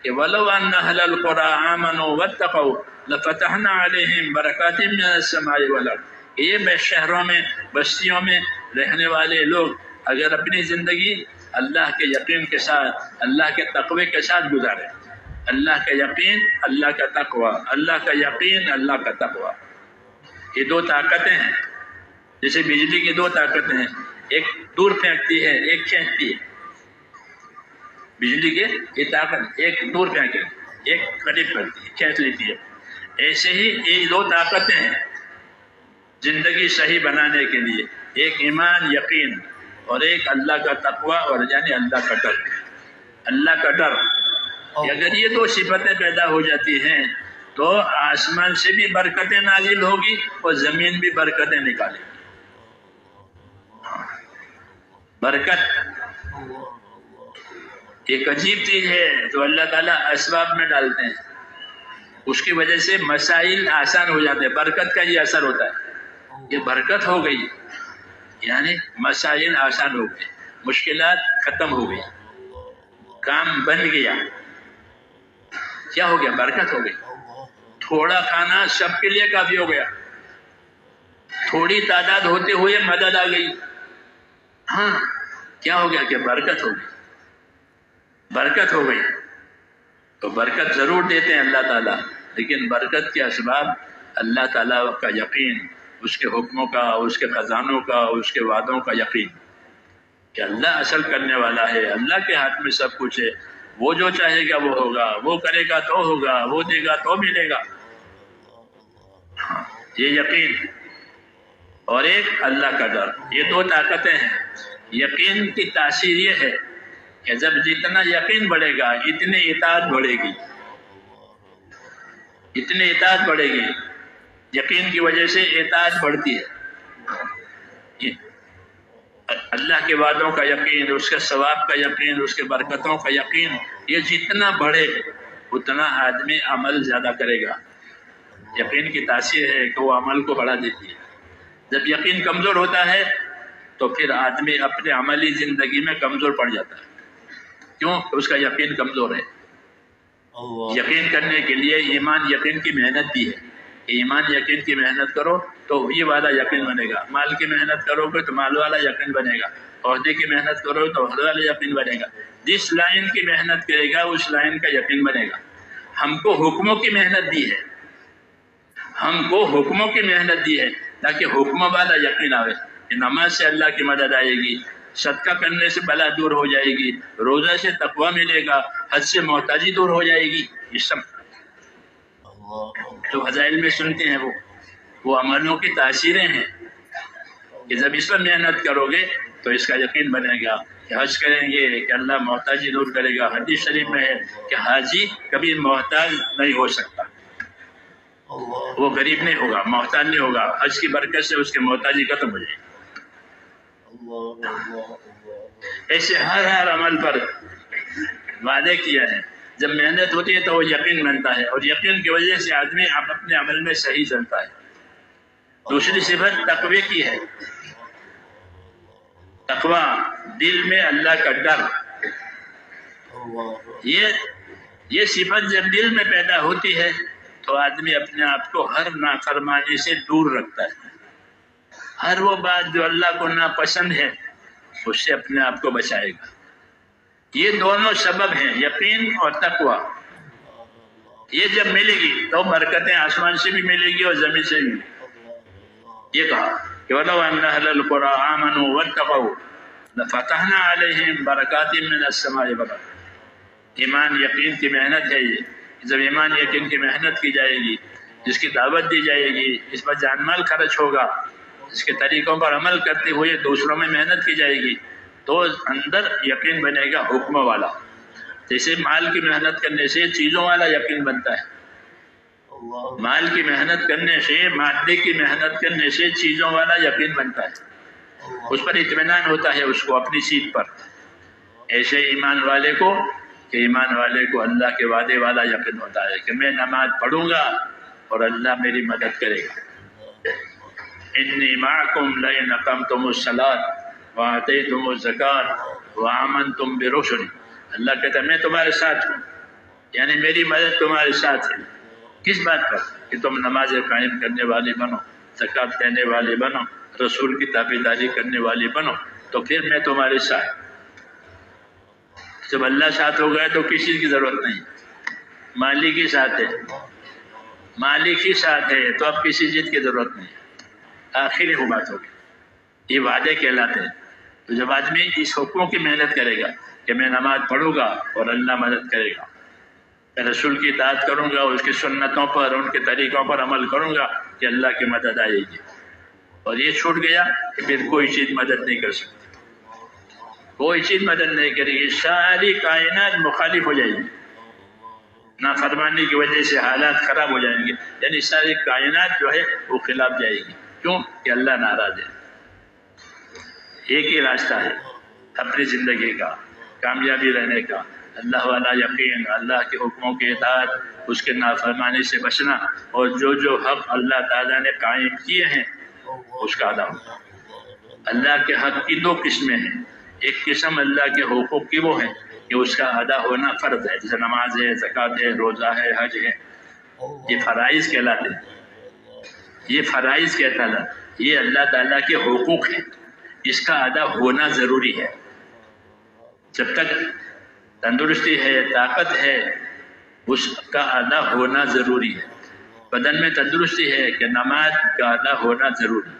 کہ وَلَوْ أَنَّ أَهْلَ الْقُرَىٰ آمَنُوا وَاتَّقَوْا لَفَتَحْنَا عَلَيْهِمْ بَرَكَاتٍ مِّنَ السَّمَاءِ وَالْأَرْضِ، یہ شہروں میں، بستیوں میں رہنے والے لوگ اگر اپنی زندگی اللہ کے یقین کے ساتھ، اللہ کے تقوی کے ساتھ گزارے، اللہ کا یقین، اللہ کا تقوی، اللہ کا یقین، اللہ کا تقوی، یہ دو طاقتیں ہیں۔ جیسے بجلی کی دو طاقتیں ہیں، ایک دور پھینکتی ہے، ایک کھینچتی ہے۔ بجلی کے یہ طاقت ایک دور پھینکے، ایک قریب کرتی ہے، کھینچ لیتی ہے۔ ایسے ہی یہ دو طاقتیں ہیں زندگی صحیح بنانے کے لیے، ایک ایمان یقین اور ایک اللہ کا تقوی اور یعنی اللہ کا ڈر۔ اللہ کا ڈر، اگر یہ دو صفتیں پیدا ہو جاتی ہیں تو آسمان سے بھی برکتیں نازل ہوگی اور زمین بھی برکتیں نکالے گی۔ برکت ایک عجیب چیز ہے جو اللہ تعالیٰ اسباب میں ڈالتے ہیں، اس کی وجہ سے مسائل آسان ہو جاتے ہیں۔ برکت کا یہ اثر ہوتا ہے، یہ برکت ہو گئی یعنی مسائل آسان ہو گئے، مشکلات ختم ہو گئی، کام بن گیا۔ کیا ہو گیا؟ برکت ہو گئی۔ تھوڑا کھانا سب کے لیے کافی ہو گیا، تھوڑی تعداد ہوتے ہوئے مدد آ گئی۔ ہاں، کیا ہو گیا کہ برکت ہو گئی، برکت ہو گئی۔ تو برکت ضرور دیتے ہیں اللہ تعالیٰ، لیکن برکت کے اسباب اللہ تعالیٰ کا یقین، اس کے حکموں کا، اس کے خزانوں کا، اس کے وعدوں کا یقین کہ اللہ اصل کرنے والا ہے، اللہ کے ہاتھ میں سب کچھ ہے، وہ جو چاہے گا وہ ہوگا، وہ کرے گا تو ہوگا، وہ دے گا تو ملے گا۔ یہ یقین اور ایک اللہ کا ڈر، یہ دو طاقتیں ہیں۔ یقین کی تاثیر یہ ہے کہ جب جتنا یقین بڑھے گا اتنی اطاعت بڑھے گی، اتنی اطاعت بڑھے گی۔ یقین کی وجہ سے اطاعت بڑھتی ہے۔ اللہ کے وعدوں کا یقین، اس کے ثواب کا یقین، اس کے برکتوں کا یقین، یہ جتنا بڑھے اتنا آدمی عمل زیادہ کرے گا۔ یقین کی تاثیر ہے کہ وہ عمل کو بڑھا دیتی ہے۔ جب یقین کمزور ہوتا ہے تو پھر آدمی اپنے عملی زندگی میں کمزور پڑ جاتا ہے۔ کیوں؟ اس کا یقین کمزور ہے۔ یقین کرنے کے لیے ایمان یقین کی محنت بھی ہے۔ ایمان یقین کی محنت کرو تو یہ والا یقین بنے گا، مال کی محنت کرو گے تو مال والا یقین بنے گا، عہدے کی محنت کرو تو عہدے والا یقین بنے گا۔ جس لائن کی محنت کرے گا اس لائن کا یقین بنے گا۔ ہم کو حکموں کی محنت دی ہے، ہم کو حکموں کی محنت دی ہے تاکہ حکموں والا یقین آئے کہ نماز سے اللہ کی مدد آئے گی، صدقہ کرنے سے بلا دور ہو جائے گی، روزہ سے تقویٰ ملے گا، حج سے محتاجی دور ہو جائے گی۔ یہ سب جو فضائل میں سنتے ہیں وہ عملوں کی تاثیریں ہیں کہ جب اس پر محنت کرو گے تو اس کا یقین بنے گا کہ حج کریں گے کہ اللہ محتاجی دور کرے گا۔ حدیث شریف میں ہے کہ حاجی کبھی محتاج نہیں ہو سکتا، وہ غریب نہیں ہوگا، محتاج نہیں ہوگا، حج کی برکت سے اس کی محتاجی ختم ہو جائے گی۔ ایسے ہر عمل پر وعدے کیا ہے. جب محنت ہوتی ہے تو وہ یقین بنتا ہے، اور یقین کی وجہ سے آدمی اپنے عمل میں صحیح چلتا ہے. دوسری صفت تقوی کی ہے. تقوی دل میں اللہ کا ڈر. یہ صفت جب دل میں پیدا ہوتی ہے تو آدمی اپنے آپ کو ہر نافرمانی سے دور رکھتا ہے. ہر وہ بات جو اللہ کو ناپسند ہے اس سے اپنے آپ کو بچائے گا. یہ دونوں سبب ہیں، یقین اور تقوی. یہ جب ملے گی تو برکتیں آسمان سے بھی ملے گی اور زمین سے بھی. یہ کہا کہ وَلَوْ أَنَّ أَهْلَ الْقُرَىٰ آمَنُوا وَاتَّقَوْا لَفَتَحْنَا عَلَيْهِمْ بَرَكَاتٍ مِّنَ السَّمَاءِ وَالْأَرْضِ. ایمان یقین کی محنت ہے. یہ جب ایمان یقین کی محنت کی جائے گی، جس کی دعوت دی جائے گی، اس پر جان مال خرچ ہوگا، اس کے طریقوں پر عمل کرتے ہوئے دوسروں میں محنت کی جائے گی، تو اندر یقین بنے گا حکم والا. جیسے مال کی محنت کرنے سے چیزوں والا یقین بنتا ہے. مال کی محنت کرنے سے، مادے کی محنت کرنے سے چیزوں والا یقین بنتا ہے. اس پر اطمینان ہوتا ہے اس کو اپنی سیٹ پر. ایسے ایمان والے کو اللہ کے وعدے والا یقین ہوتا ہے کہ میں نماز پڑھوں گا اور اللہ میری مدد کرے گا. انی معکم لئن اقمتم الصلاۃ وآتیتم الزکاۃ وآمنتم برسلی. اللہ کہتا ہے میں تمہارے ساتھ ہوں، یعنی میری مدد تمہارے ساتھ ہے. کس بات پر؟ کہ تم نماز قائم کرنے والے بنو، زکوٰۃ دینے والے بنو، رسول کی تابعداری کرنے والے بنو، تو پھر میں تمہارے ساتھ. جب اللہ ساتھ ہو گئے تو کسی چیز کی ضرورت نہیں. مالک ہی ساتھ ہے، مالک ہی ساتھ ہے تو اب کسی چیز کی ضرورت نہیں. آخری وہ بات ہوگی. یہ وعدے کہلاتے ہیں. تو جب آدمی اس حکموں کی محنت کرے گا کہ میں نماز پڑھوں گا اور اللہ مدد کرے گا، میں رسول کی اطاعت کروں گا، اس کی سنتوں پر، ان کے طریقوں پر عمل کروں گا، کہ اللہ کی مدد آئے گی. اور یہ چھوٹ گیا کہ پھر کوئی چیز مدد نہیں کر سکتی، کوئی چیز مدد نہیں کرے گی. ساری کائنات مخالف ہو جائے گی. نافرمانی کی وجہ سے حالات خراب ہو جائیں گے، یعنی ساری کائنات جو ہے وہ خلاف جائے گی. کیوں؟ کہ اللہ ناراض ہے. ایک ہی راستہ ہے اپنی زندگی کا کامیابی رہنے کا، اللہ والا یقین، اللہ کے حکموں کی اطاعت، اس کے نافرمانی سے بچنا، اور جو حق اللہ تعالیٰ نے قائم کیے ہیں اس کا ادا ہونا. اللہ کے حق کی دو قسمیں ہیں. ایک قسم اللہ کے حقوق کی وہ ہے کہ اس کا ادا ہونا فرض ہے، جیسے نماز ہے، زکوٰۃ ہے، روزہ ہے، حج ہے. یہ فرائض کہلاتے ہیں. یہ فرائض کہتا ہے، یہ اللہ تعالیٰ کے حقوق ہیں، اس کا ادا ہونا ضروری ہے. جب تک تندرستی ہے، طاقت ہے، اس کا ادا ہونا ضروری ہے. بدن میں تندرستی ہے کہ نماز کا ادا ہونا ضروری ہے،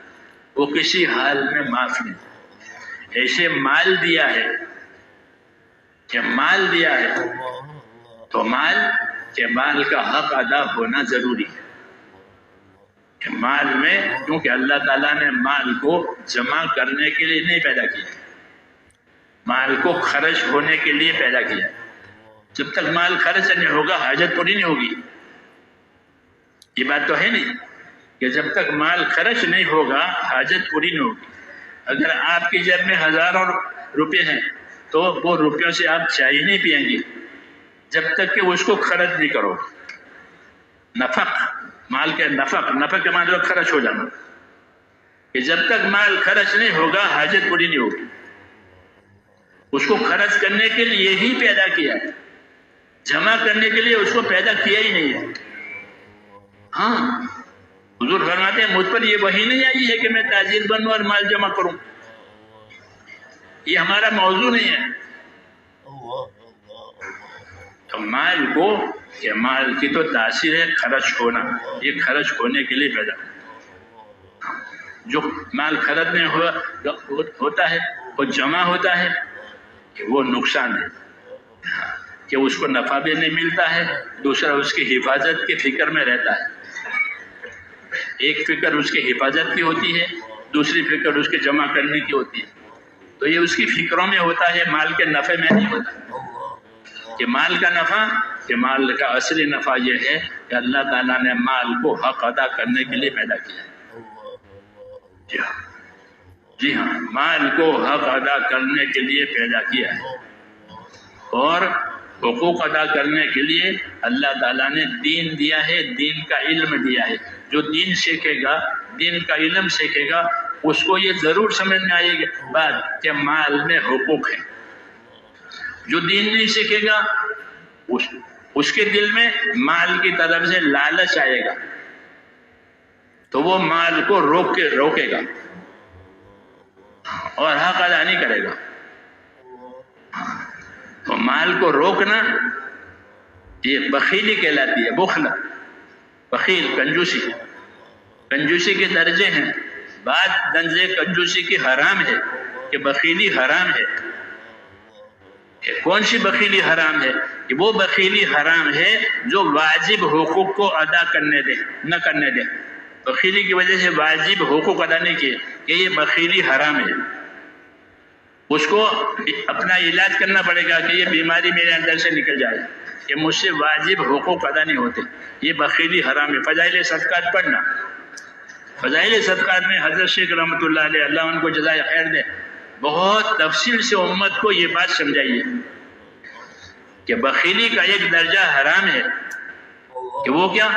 وہ کسی حال میں معاف نہیں. ایسے مال دیا ہے کہ مال دیا ہے تو مال کا حق ادا ہونا ضروری ہے. کہ مال میں، کیونکہ اللہ تعالیٰ نے مال کو جمع کرنے کے لیے نہیں پیدا کیا، مال کو خرچ ہونے کے لیے پیدا کیا. جب تک مال خرچ نہیں ہوگا حاجت پوری نہیں ہوگی. یہ بات تو ہے نہیں کہ جب تک مال خرچ نہیں ہوگا حاجت پوری نہیں ہوگی. اگر آپ کی جیب میں ہزاروں روپے ہیں تو وہ روپیوں سے آپ چائے نہیں پئیں گے جب تک کہ اس کو خرچ نہیں کرو. نفق، مال کے نفق کے مطلب خرچ ہو جانا، کہ جب تک مال خرچ نہیں ہوگا حاجت پوری نہیں ہوگی. اس کو خرچ کرنے کے لیے ہی پیدا کیا ہے، جمع کرنے کے لیے اس کو پیدا کیا ہی نہیں ہے. ہاں، حضور فرماتے ہیں مجھ پر یہ وحی نہیں آئی ہے کہ میں تاجر بنوں اور مال جمع کروں. یہ ہمارا موضوع نہیں ہے. تو مال کو، کہ مال کی تو تاثیر ہے خرچ ہونا، یہ خرچ ہونے کے لیے پیدا. جو مال خرچ نہیں ہوتا ہے وہ جمع ہوتا ہے کہ وہ نقصان ہے، کہ اس کو نفع بھی نہیں ملتا ہے. دوسرا اس کی حفاظت کی فکر میں رہتا ہے. ایک فکر اس کی حفاظت کی ہوتی ہے، دوسری فکر اس کے جمع کرنے کی ہوتی ہے. تو یہ اس کی فکروں میں ہوتا ہے، مال کے نفع میں نہیں ہوتا. کہ مال کا نفع، کہ مال کا اصلی نفع یہ ہے کہ اللہ تعالیٰ نے مال کو حق ادا کرنے کے لیے پیدا کیا ہے. جی ہاں، مال کو حق ادا کرنے کے لیے پیدا کیا ہے. اور حقوق ادا کرنے کے لیے اللہ تعالیٰ نے دین دیا ہے، دین کا علم دیا ہے۔ جو دین سیکھے گا، دین کا علم سیکھے گا، اس کو یہ ضرور سمجھ میں آئے گی بات کہ مال میں حقوق ہے۔ جو دین نہیں سیکھے گا اس کے دل میں مال کی طرف سے لالچ آئے گا، تو وہ مال کو روکے گا اور حق ادا نہیں کرے گا۔ تو مال کو روکنا یہ بخیلی کہلاتی ہے، بخل، بخیل، کنجوسی۔ کنجوسی کے درجے ہیں، بعض درجے کنجوسی کی حرام ہے کہ بخیلی حرام ہے۔ کون سی بخیلی حرام ہے؟ کہ وہ بخیلی حرام ہے جو واجب حقوق کو ادا نہ کرنے دے۔ بخیلی کی وجہ سے واجب حقوق ادا نہیں کیے، کہ یہ بخیلی حرام ہے۔ اس کو اپنا علاج کرنا پڑے گا کہ یہ بیماری میرے اندر سے نکل جائے کہ مجھ سے واجب حقوق ادا نہیں ہوتے، یہ بخیلی حرام ہے۔ فضائل صدقات پڑھنا، فضائل صدقات میں حضرت شیخ رحمۃ اللہ علیہ، اللہ ان کو جزائے خیر دے، بہت تفصیل سے امت کو یہ بات سمجھائیے کہ بخیلی کا ایک درجہ حرام ہے کہ وہ کیا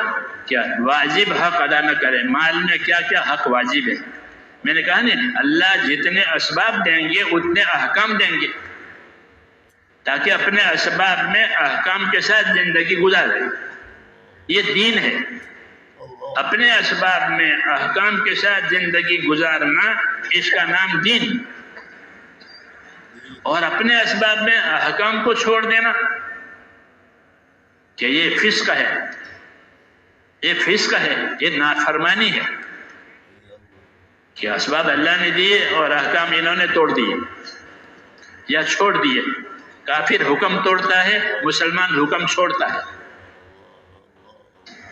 واجب حق ادا نہ کرے۔ مال میں کیا کیا حق واجب ہے؟ میں نے کہا نہیں، اللہ جتنے اسباب دیں گے اتنے احکام دیں گے، تاکہ اپنے اسباب میں احکام کے ساتھ زندگی گزارے۔ یہ دین ہے، اپنے اسباب میں احکام کے ساتھ زندگی گزارنا، اس کا نام دین۔ اور اپنے اسباب میں احکام کو چھوڑ دینا کہ یہ فسق ہے، یہ فسق ہے، یہ نافرمانی ہے کہ اسباب اللہ نے دیے اور احکام انہوں نے توڑ دیے یا چھوڑ دیے۔ کافر حکم توڑتا ہے، مسلمان حکم چھوڑتا ہے۔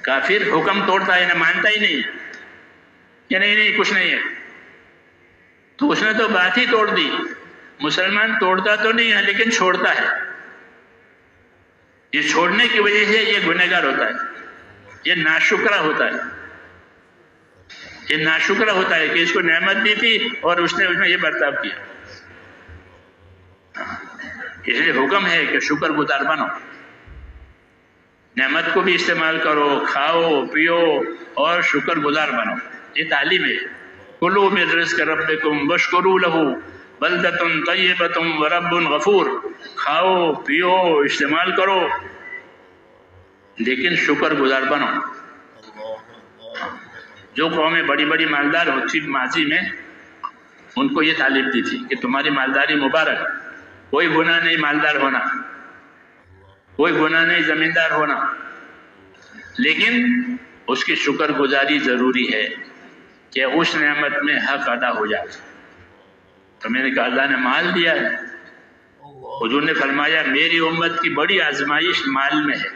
کافر حکم توڑتا ہے، نہ مانتا ہی نہیں کہ نہیں کچھ نہیں ہے، تو اس نے تو بات ہی توڑ دی۔ مسلمان توڑتا تو نہیں ہے لیکن چھوڑتا ہے۔ یہ چھوڑنے کی وجہ سے یہ گنہگار ہوتا ہے، یہ ناشکرا ہوتا ہے، یہ ناشکرا ہوتا ہے کہ اس کو نعمت دی تھی اور اس نے یہ برتاؤ کیا۔ اس لیے حکم ہے کہ شکر گزار بنو، نعمت کو بھی استعمال کرو، کھاؤ پیو اور شکر گزار بنو۔ یہ تعلیم ہے۔ کلوا من رزق ربکم واشکروا لہ بلدۃ طیبۃ ورب غفور۔ کھاؤ پیو استعمال کرو لیکن شکر گزار بنو۔ جو قومیں بڑی بڑی مالدار ہوتی ماضی میں، ان کو یہ تعلیم دی تھی کہ تمہاری مالداری مبارک، کوئی گناہ نہیں مالدار ہونا، کوئی گناہ نہیں زمیندار ہونا، لیکن اس کی شکر گزاری ضروری ہے کہ اس نعمت میں حق ادا ہو جائے۔ تو میں نے کہا اللہ نے مال دیا ہے، حضور نے فرمایا میری امت کی بڑی آزمائش مال میں ہے،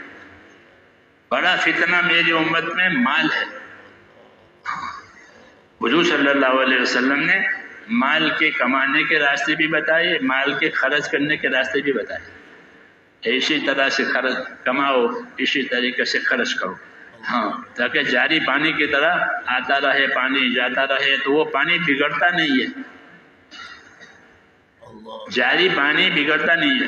بڑا فتنہ میری امت میں مال ہے۔ حضور صلی اللہ علیہ وسلم نے مال کے کمانے کے راستے بھی بتائے، مال کے خرچ کرنے کے راستے بھی بتائے۔ اسی طرح سے خرچ کماؤ، اسی طریقے سے خرچ کرو، ہاں، تاکہ جاری پانی کی طرح آتا رہے، پانی جاتا رہے، تو وہ پانی بگڑتا نہیں ہے، جاری پانی بگڑتا نہیں ہے،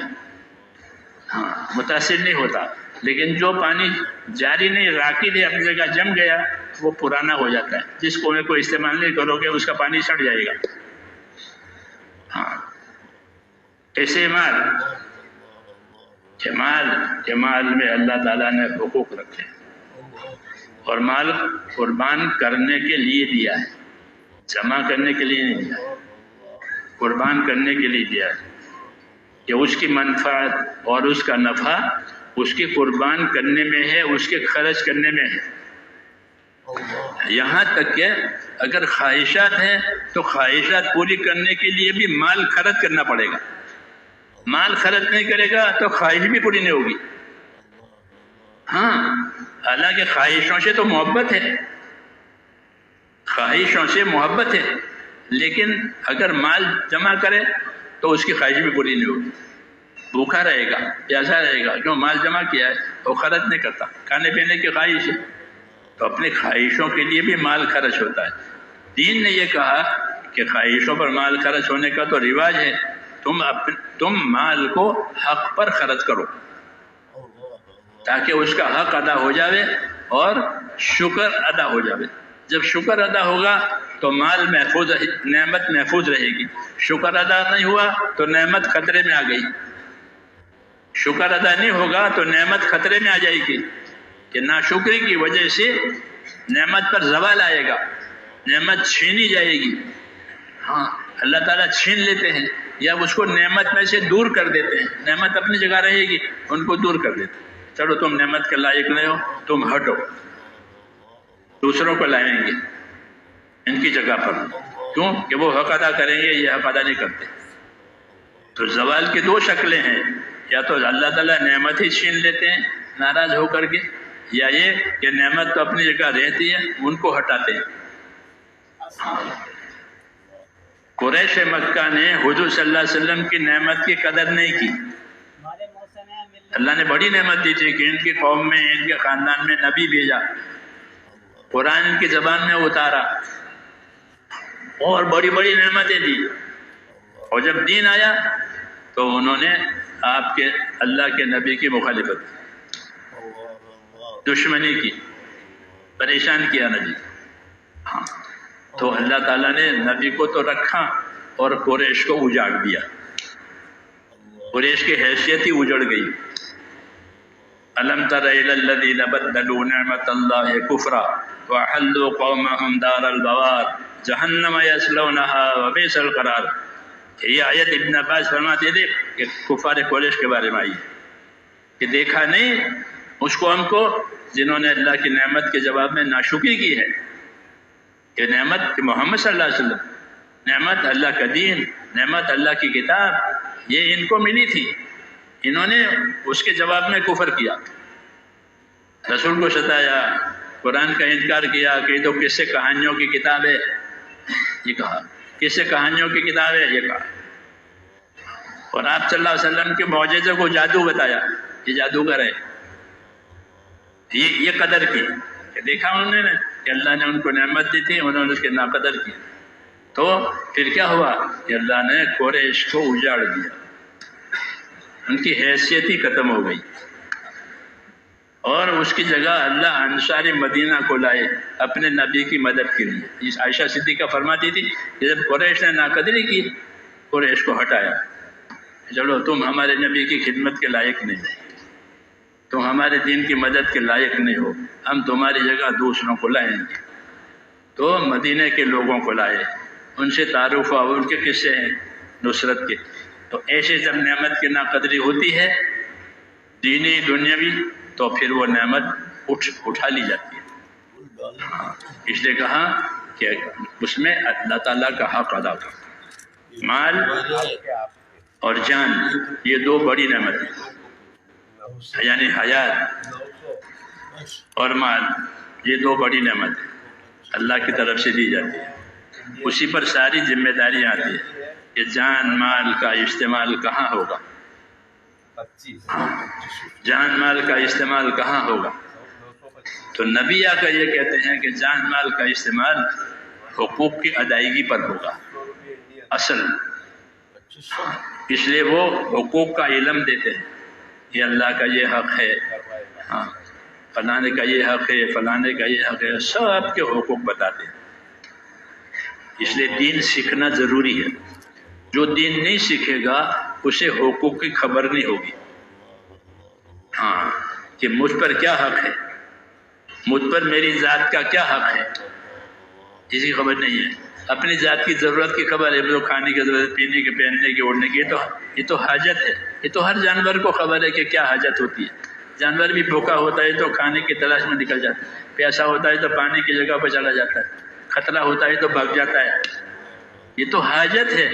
ہاں، متاثر نہیں ہوتا۔ لیکن جو پانی جاری نہیں، راکد ہے، اپنی جگہ جم گیا، وہ پرانا ہو جاتا ہے۔ جس کنویں کو استعمال نہیں کرو گے اس کا پانی سڑ جائے گا۔ ہاں، ایسے مال میں اللہ تعالیٰ نے حقوق رکھے اور مال قربان کرنے کے لیے دیا ہے، جمع کرنے کے لیے نہیں دیا، قربان کرنے کے لیے دیا ہے کہ اس کی منفعت اور اس کا نفع اس کی قربان کرنے میں ہے، اس کے خرچ کرنے میں ہے۔ یہاں تک کہ اگر خواہشات ہیں تو خواہشات پوری کرنے کے لیے بھی مال خرچ کرنا پڑے گا۔ مال خرچ نہیں کرے گا تو خواہش بھی پوری نہیں ہوگی۔ ہاں، حالانکہ خواہشوں سے تو محبت ہے، خواہشوں سے محبت ہے، لیکن اگر مال جمع کرے تو اس کی خواہش بھی پوری نہیں ہوگی، بھوکا رہے گا، پیاسا رہے گا، جو مال جمع کیا ہے وہ خرچ نہیں کرتا۔ کھانے پینے کی خواہش ہے تو اپنی خواہشوں کے لیے بھی مال خرچ ہوتا ہے۔ دین نے یہ کہا کہ خواہشوں پر مال خرچ ہونے کا تو رواج ہے، تم مال کو حق پر خرچ کرو، تاکہ اس کا حق ادا ہو جاوے اور شکر ادا ہو جاوے۔ جب شکر ادا ہوگا تو مال محفوظ، نعمت محفوظ رہے گی۔ شکر ادا نہیں ہوا تو نعمت خطرے میں آ گئی۔ شکر ادا نہیں ہوگا تو نعمت خطرے میں آ جائے گی کہ ناشکری کی وجہ سے نعمت پر زوال آئے گا، نعمت چھینی جائے گی۔ ہاں، اللہ تعالیٰ چھین لیتے ہیں یا اس کو نعمت میں سے دور کر دیتے ہیں۔ نعمت اپنی جگہ رہے گی، ان کو دور کر دیتے ہیں۔ چلو تم نعمت کے لائق نہیں ہو، تم ہٹو، دوسروں کو لائیں گے ان کی جگہ پر۔ کیوں کہ وہ حق ادا کریں گے، یہ حق ادا نہیں کرتے۔ تو زوال کی دو شکلیں ہیں، یا تو اللہ تعالیٰ نعمت ہی چھین لیتے ہیں ناراض ہو کر کے، یا یہ کہ نعمت تو اپنی جگہ رہتی ہے، ان کو ہٹاتے ہیں۔ قریش مکہ نے حضور صلی اللہ علیہ وسلم کی نعمت کی قدر نہیں کی۔ اللہ نے بڑی نعمت دی تھی کہ ان کی قوم میں، ان کے خاندان میں نبی بھیجا، قرآن ان کی زبان میں اتارا، اور بڑی بڑی نعمتیں دی۔ اور جب دین آیا تو انہوں نے آپ کے اللہ کے نبی کی مخالفت کی، دشمنی کی، پریشان کیا نبی۔ ہاں، تو اللہ تعالیٰ نے نبی کو تو رکھا اور قریش کو اجاڑ دیا۔ قریش کی حیثیت ہی اجڑ گئی۔ الم تر الی الذین بدلوا نعمت اللہ کفرا واحلوا قومهم دار البوار جہنم یصلونها وبئس القرار۔ یہ آیت ابن عباس فرماتے تھے کہ کفار قریش کے بارے میں آئی ہے کہ دیکھا نہیں اس قوم کو جنہوں نے اللہ کی نعمت کے جواب میں ناشکری کی ہے۔ کہ نعمت کہ محمد صلی اللہ علیہ وسلم، نعمت اللہ کا دین، نعمت اللہ کی کتاب، یہ ان کو ملی تھی، انہوں نے اس کے جواب میں کفر کیا، رسول کو ستایا، قرآن کا انکار کیا کہ یہ تو قصے کہانیوں کی کتاب ہے، یہ کہا قصے کہانیوں کی کتاب ہے، یہ کہا۔ اور آپ صلی اللہ علیہ وسلم کے معجزے کو جادو بتایا، یہ جادوگر ہے، یہ قدر کی کہ دیکھا انہوں نے کہ اللہ نے ان کو نعمت دی تھی، انہوں نے اس کے ناقدر کی۔ تو پھر کیا ہوا کہ اللہ نے قریش کو اجاڑ دیا، ان کی حیثیت ہی ختم ہو گئی، اور اس کی جگہ اللہ انصار مدینہ کو لائے اپنے نبی کی مدد کے لیے۔ عائشہ صدیقہ فرماتی تھی کہ جب قریش نے ناقدری کی، قریش کو ہٹایا، چلو تم ہمارے نبی کی خدمت کے لائق نہیں ہو، تم ہمارے دین کی مدد کے لائق نہیں ہو، ہم تمہاری جگہ دوسروں کو لائیں گے۔ تو مدینہ کے لوگوں کو لائے، ان سے تعارف ہوا، ان کے قصے ہیں نصرت کے۔ تو ایسے جب نعمت کی ناقدری ہوتی ہے دینی دنیاوی، تو پھر وہ نعمت اٹھا لی جاتی ہے۔ اس لیے کہا کہ اس میں اللہ تعالیٰ کا حق ادا کر۔ مال اور جان یہ دو بڑی نعمتیں، یعنی حیات اور مال، یہ دو بڑی نعمتیں اللہ کی طرف سے دی جاتی ہے۔ اسی پر ساری ذمہ داریاں آتی ہے کہ جان مال کا استعمال کہاں ہوگا، جان مال کا استعمال کہاں ہوگا۔ تو نبی آ کر یہ کہتے ہیں کہ جان مال کا استعمال حقوق کی ادائیگی پر ہوگا اصل، اس لیے وہ حقوق کا علم دیتے ہیں، یہ اللہ کا یہ حق ہے، ہاں فلانے کا یہ حق ہے، فلانے کا یہ حق ہے، سب کے حقوق بتاتے ہیں۔ اس لیے دین سیکھنا ضروری ہے۔ جو دین نہیں سیکھے گا اسے حقوق کی خبر نہیں ہوگی، ہاں کہ مجھ پر کیا حق ہے، مجھ پر میری ذات کا کیا حق ہے، اسی خبر نہیں ہے۔ اپنی ذات کی ضرورت کی خبر ہے، جو کھانے کی ضرورت، پینے کی، پہننے کی، اوڑھنے کی، یہ تو حاجت ہے، یہ تو ہر جانور کو خبر ہے کہ کیا حاجت ہوتی ہے۔ جانور بھی بھوکا ہوتا ہے تو کھانے کی تلاش میں نکل جاتا ہے، پیاسا ہوتا ہے تو پانی کی جگہ پہ چلا جاتا ہے، خطرہ ہوتا ہے تو بھاگ جاتا ہے۔ یہ تو حاجت ہے،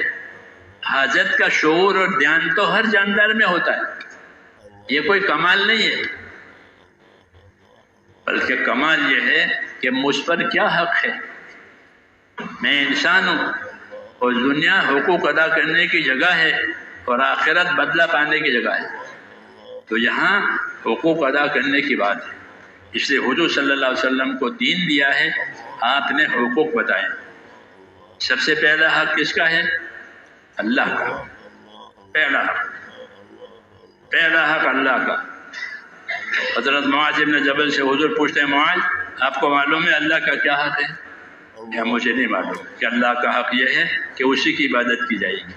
حاجت کا شعور اور دھیان تو ہر جاندار میں ہوتا ہے، یہ کوئی کمال نہیں ہے، بلکہ کمال یہ ہے کہ مجھ پر کیا حق ہے، میں انسان ہوں، اور دنیا حقوق ادا کرنے کی جگہ ہے اور آخرت بدلہ پانے کی جگہ ہے، تو یہاں حقوق ادا کرنے کی بات ہے۔ اس لیے حضور صلی اللہ علیہ وسلم کو دین دیا ہے، آپ نے حقوق بتائے۔ سب سے پہلا حق کس کا ہے؟ اللہ کا، پہلا حق اللہ کا، حضرت معاذ بن جبل سے حضور پوچھتے ہیں معاذ آپ کو معلوم ہے اللہ کا کیا حق ہے؟ کیا مجھے نہیں معلوم کہ اللہ کا حق یہ ہے کہ اسی کی عبادت کی جائے گی،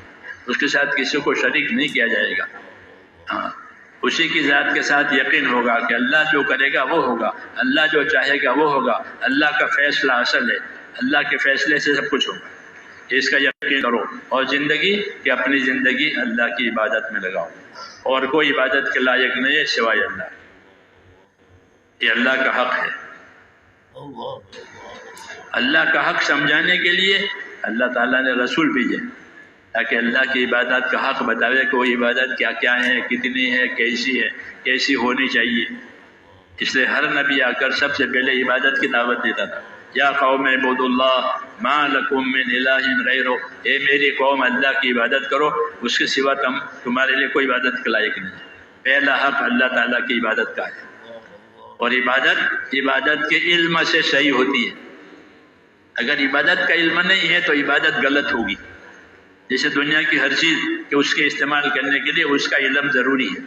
اس کے ساتھ کسی کو شریک نہیں کیا جائے گا. ہاں اسی کی ذات کے ساتھ یقین ہوگا کہ اللہ جو کرے گا وہ ہوگا، اللہ جو چاہے گا وہ ہوگا، اللہ کا فیصلہ اصل ہے، اللہ کے فیصلے سے سب کچھ ہوگا، اس کا یقین کرو. اور زندگی کہ اپنی زندگی اللہ کی عبادت میں لگاؤ، اور کوئی عبادت کے لائق نہیں ہے سوائے اللہ. یہ اللہ کا حق ہے. اللہ کا حق سمجھانے کے لیے اللہ تعالیٰ نے رسول بھیجے تاکہ اللہ کی عبادت کا حق بتاوے کہ وہ عبادت کیا کیا ہے، کتنی ہے، کیسی ہونی چاہیے. اس لیے ہر نبی آ کر سب سے پہلے عبادت کی دعوت دیتا تھا. یا قوم اعبدوا اللہ ما لکم من الہ غیرہ، اے میری قوم اللہ کی عبادت کرو، اس کے سوا تمہارے لیے کوئی عبادت کے لائق نہیں. پہلا حق اللہ تعالیٰ کی عبادت کا ہے. اور عبادت کے علم سے صحیح ہوتی ہے. اگر عبادت کا علم نہیں ہے تو عبادت غلط ہوگی. جیسے دنیا کی ہر چیز کہ اس کے استعمال کرنے کے لیے اس کا علم ضروری ہے.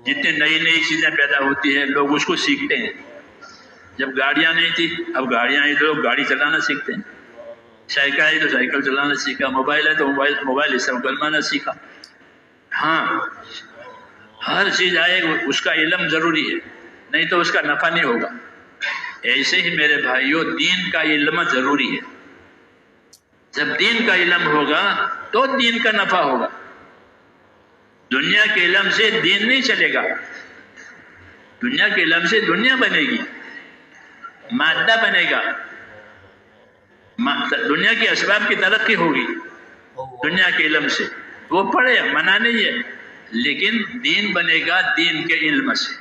جتنی نئی چیزیں پیدا ہوتی ہیں لوگ اس کو سیکھتے ہیں. جب گاڑیاں نہیں تھی، اب گاڑیاں آئی تو لوگ گاڑی چلانا سیکھتے ہیں. سائیکل آئی تو سائیکل چلانا سیکھا، موبائل ہے تو موبائل استعمال کرنا سیکھا. ہاں ہر چیز آئے اس کا علم ضروری ہے، نہیں تو اس کا نفع نہیں ہوگا. ایسے ہی میرے بھائیوں دین کا علم ضروری ہے. جب دین کا علم ہوگا تو دین کا نفع ہوگا. دنیا کے علم سے دین نہیں چلے گا. دنیا کے علم سے دنیا بنے گی، مادہ بنے گا، دنیا کی اسباب کی ترقی ہوگی دنیا کے علم سے. وہ پڑھے منع نہیں ہے، لیکن دین بنے گا دین کے علم سے.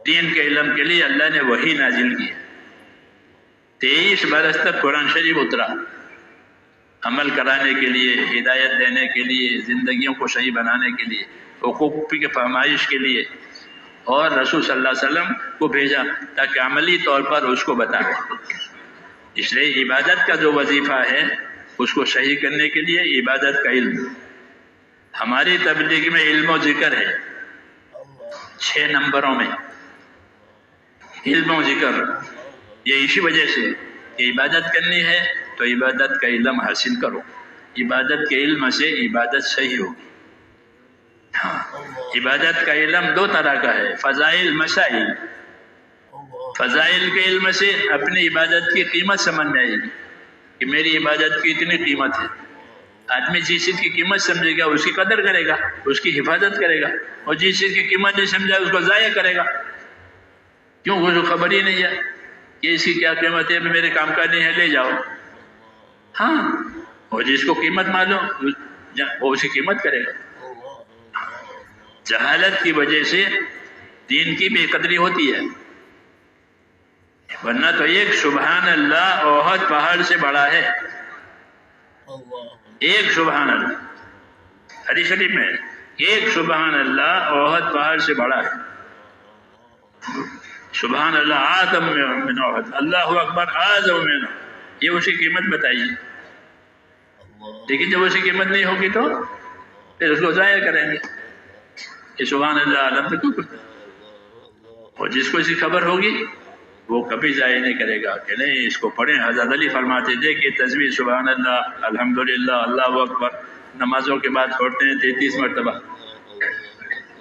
دین کے علم کے لیے اللہ نے وحی نازل کی. 23 برس تک قرآن شریف اترا، عمل کرانے کے لیے، ہدایت دینے کے لیے، زندگیوں کو صحیح بنانے کے لیے، حقوق کی فرمائش کے لیے. اور رسول صلی اللہ علیہ وسلم کو بھیجا تاکہ عملی طور پر اس کو بتائے. اس لیے عبادت کا جو وظیفہ ہے اس کو صحیح کرنے کے لیے عبادت کا علم. ہماری تبلیغ میں علم و ذکر ہے 6 نمبروں میں. علم و ذکر یہ اسی وجہ سے کہ عبادت کرنی ہے تو عبادت کا علم حاصل کرو. عبادت کے علم سے عبادت صحیح ہوگی. ہاں عبادت کا علم 2 طرح کا ہے، فضائل مسائل. فضائل کے علم سے اپنی عبادت کی قیمت سمجھ میں آئے گی کہ میری عبادت کی اتنی قیمت ہے. آدمی جس چیز کی قیمت سمجھے گا اس کی قدر کرے گا، اس کی حفاظت کرے گا. اور جس چیز کی قیمت نہیں سمجھا اس کو ضائع کرے گا. کیوں؟ اس کو خبر ہی نہیں ہے کہ اس کی کیا قیمت ہے، میرے کام کا نہیں ہے، لے جاؤ. ہاں اور جس کو قیمت معلوم وہ اس کی قیمت کرے گا. جہالت کی وجہ سے دین کی بے قدری ہوتی ہے. ورنہ تو ایک سبحان اللہ احد پہاڑ سے بڑا ہے. ایک سبحان اللہ حدیث شریف میں ایک سبحان اللہ احد پہاڑ سے بڑا ہے. سبحان اللہ اعظم من احد، اللہ اکبر اعظم من احد. یہ اس کی قیمت بتائیے. لیکن جب اس کی قیمت نہیں ہوگی تو پھر اس کو ضائع کریں گے کہ سبحان اللہ عالم تک. اور جس کو اس کی خبر ہوگی وہ کبھی ضائع نہیں کرے گا کہ نہیں اس کو پڑھیں. حضرت علی فرماتے تھے کہ تسبیح سبحان اللہ، الحمدللہ، اللہ اکبر نمازوں کے بعد پڑھتے ہیں 33 مرتبہ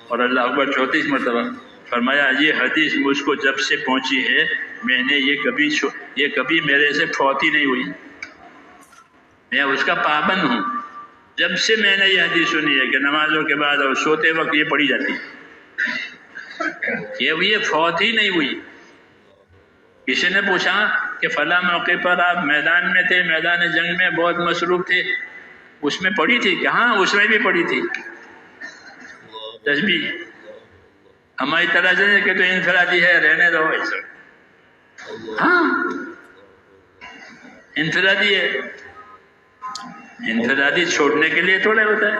اور اللہ اکبر 34 مرتبہ. فرمایا یہ حدیث مجھ کو جب سے پہنچی ہے میں نے یہ کبھی میرے سے فوت ہی نہیں ہوئی. میں اس کا پابند ہوں. جب سے میں نے یہ حدیث سنی ہے کہ نمازوں کے بعد اور سوتے وقت یہ پڑھی جاتی ہے، یہ فوت ہی نہیں ہوئی. کسی نے پوچھا کہ فلاں موقع پر آپ میدان میں تھے، میدان جنگ میں بہت مصروف تھے، اس میں پڑھی تھی کہ ہاں اس میں بھی پڑھی تھی تسبیح. ہماری طرح سے کہ تو انفرادی ہے رہنے دو ایسا. ہاں انفرادی ہے. انفرادی چھوڑنے کے لیے تھوڑا ہوتا ہے،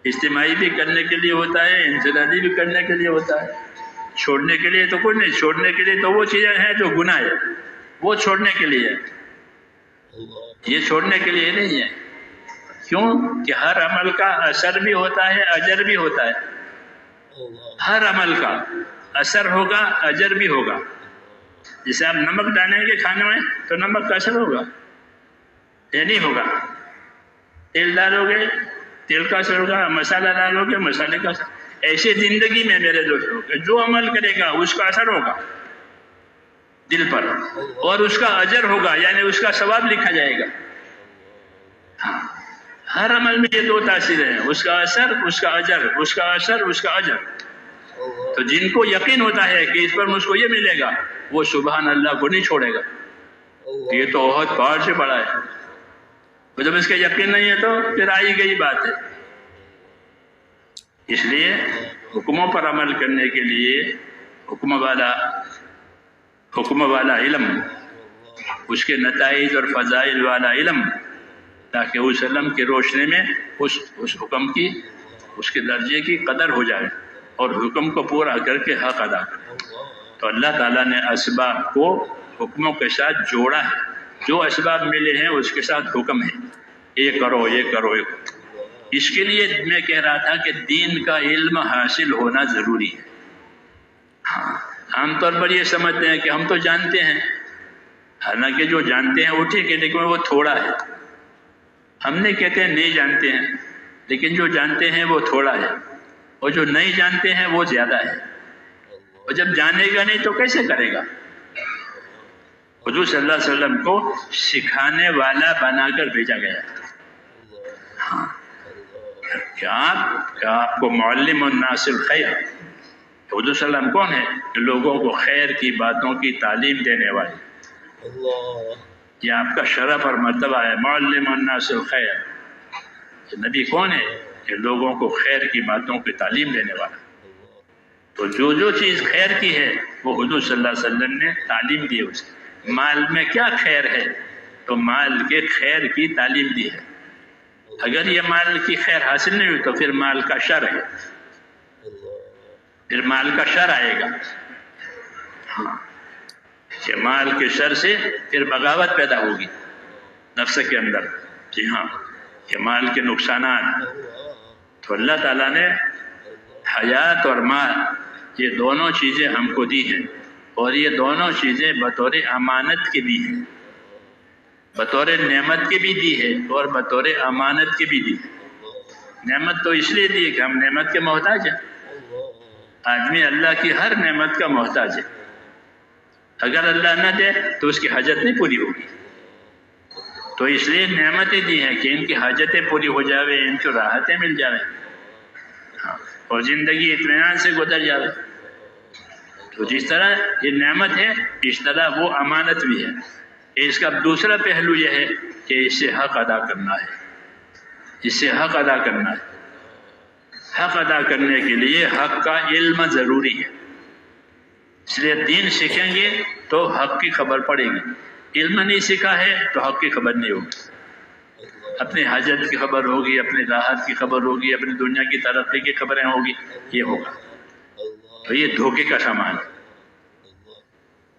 اجتماعی بھی کرنے کے لیے ہوتا ہے، انفرادی بھی کرنے کے لیے ہوتا ہے. چھوڑنے کے لیے تو کچھ نہیں. چھوڑنے کے لیے تو وہ چیزیں ہیں جو گناہ ہے، وہ چھوڑنے کے لیے ہے. یہ چھوڑنے کے لیے نہیں ہے. کیوں کہ ہر عمل کا اثر بھی ہوتا ہے، اجر بھی ہوتا ہے. ہر عمل کا اثر ہوگا، اجر بھی ہوگا. جیسے آپ نمک ڈالیں گے کھانے میں تو نمک کا اثر ہوگا یا نہیں ہوگا؟ تیل ڈالو گے تیل کا اثر ہوگا، مسالہ ڈالو گے مسالے کا اثر. ایسے زندگی میں میرے دوستوں جو عمل کرے گا اس کا اثر ہوگا دل پر، اور اس کا اجر ہوگا، یعنی اس کا ثواب لکھا جائے گا. ہاں، ہر عمل میں یہ دو تاثیریں ہیں، اس کا اثر، اس کا اجر، اس کا اثر، اس کا اجر. تو جن کو یقین ہوتا ہے کہ اس پر مجھ کو یہ ملے گا، وہ سبحان اللہ کو نہیں چھوڑے گا. یہ تو بہت پہاڑ سے بڑا ہے. تو جب اس کا یقین نہیں ہے تو پھر آئی گئی بات ہے. اس لیے حکموں پر عمل کرنے کے لیے حکم والا علم، اس کے نتائج اور فضائل والا علم، تاکہ اس علم کی روشنی میں اس حکم کی، اس کے درجے کی قدر ہو جائے اور حکم کو پورا کر کے حق ادا کرے. تو اللہ تعالیٰ نے اسباب کو حکموں کے ساتھ جوڑا ہے. جو اسباب ملے ہیں اس کے ساتھ حکم ہے، یہ کرو یہ کرو یہ کرو. اس کے لیے میں کہہ رہا تھا کہ دین کا علم حاصل ہونا ضروری ہے. ہاں، عام طور پر یہ سمجھتے ہیں کہ ہم تو جانتے ہیں، حالانکہ جو جانتے ہیں وہ ٹھیک ہے لیکن وہ تھوڑا ہے. ہم نہیں کہتے ہیں نہیں جانتے ہیں، لیکن جو جانتے ہیں وہ تھوڑا ہے، اور جو نہیں جانتے ہیں وہ زیادہ ہے. اور جب جانے گا نہیں تو کیسے کرے گا؟ حضور صلی اللہ علیہ وسلم کو سکھانے والا بنا کر بھیجا گیا. ہاں، کیا آپ کو معلم الناس الخیر. حضور صلی اللہ علیہ وسلم کون ہے؟ کہ لوگوں کو خیر کی باتوں کی تعلیم دینے والے. یہ آپ کا شرف اور مرتبہ ہے، معلم الناس الخیر. نبی کون ہے؟ کہ لوگوں کو خیر کی باتوں کی تعلیم دینے والا. تو جو چیز خیر کی ہے وہ حضور صلی اللہ علیہ وسلم نے تعلیم دی. اس مال میں کیا خیر ہے؟ تو مال کے خیر کی تعلیم دی ہے. اگر یہ مال کی خیر حاصل نہیں ہوئی تو پھر مال کا شر ہے، پھر مال کا شر آئے گا. ہاں، کہ مال کے شر سے پھر بغاوت پیدا ہوگی نفس کے اندر. جی ہاں، کہ مال کے نقصانات. تو اللہ تعالیٰ نے حیات اور مال یہ دونوں چیزیں ہم کو دی ہیں، اور یہ دونوں چیزیں بطور امانت کی بھی ہیں، بطور نعمت کی بھی دی ہے اور بطور امانت کی بھی دی ہے. نعمت تو اس لیے دی ہے کہ ہم نعمت کے محتاج ہیں. آدمی اللہ کی ہر نعمت کا محتاج ہے. اگر اللہ نہ دے تو اس کی حاجت نہیں پوری ہوگی. تو اس لیے نعمتیں دی ہیں کہ ان کی حاجتیں پوری ہو جاوے، ان کو راحتیں مل جاوے، اور زندگی اطمینان سے گزر جاوے. تو جس طرح یہ نعمت ہے اس طرح وہ امانت بھی ہے. اس کا دوسرا پہلو یہ ہے کہ اس سے حق ادا کرنا ہے. اس سے حق ادا کرنا ہے. حق ادا کرنے کے لیے حق کا علم ضروری ہے. اس لیے دین سیکھیں گے تو حق کی خبر پڑے گی. علم نہیں سیکھا ہے تو حق کی خبر نہیں ہوگی. اپنی حاجت کی خبر ہوگی، اپنی راحت کی خبر ہوگی، اپنی دنیا کی ترقی کی خبریں ہوگی، یہ ہوگا. تو یہ دھوکے کا سامان ہے.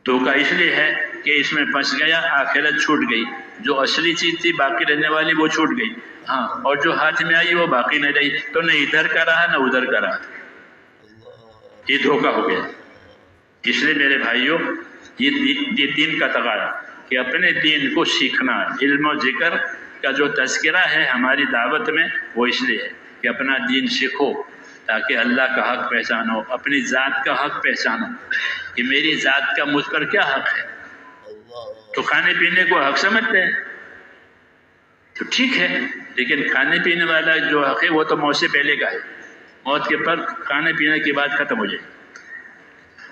دھوکہ اس لیے ہے کہ اس میں پھنس گیا، آخرت چھوٹ گئی. جو اصلی چیز تھی باقی رہنے والی وہ چھوٹ گئی. ہاں، اور جو ہاتھ میں آئی وہ باقی نہیں رہی. تو نہ ادھر کا رہا نہ ادھر کا رہا. یہ دھوکہ ہو گیا. اس لیے میرے بھائیوں، یہ دین کا تقاضا کہ اپنے دین کو سیکھنا. علم و ذکر کا جو تذکرہ ہے ہماری دعوت میں وہ اس لیے ہے کہ اپنا دین سیکھو تاکہ اللہ کا حق پہچانو، اپنی ذات کا حق پہچانو کہ میری ذات کا مجھ پر کیا حق ہے. تو کھانے پینے کو حق سمجھتے ہیں تو ٹھیک ہے، لیکن کھانے پینے والا جو حق ہے وہ تو موت سے پہلے کا ہے. موت کے پر کھانے پینے کی بات ختم ہو جائے.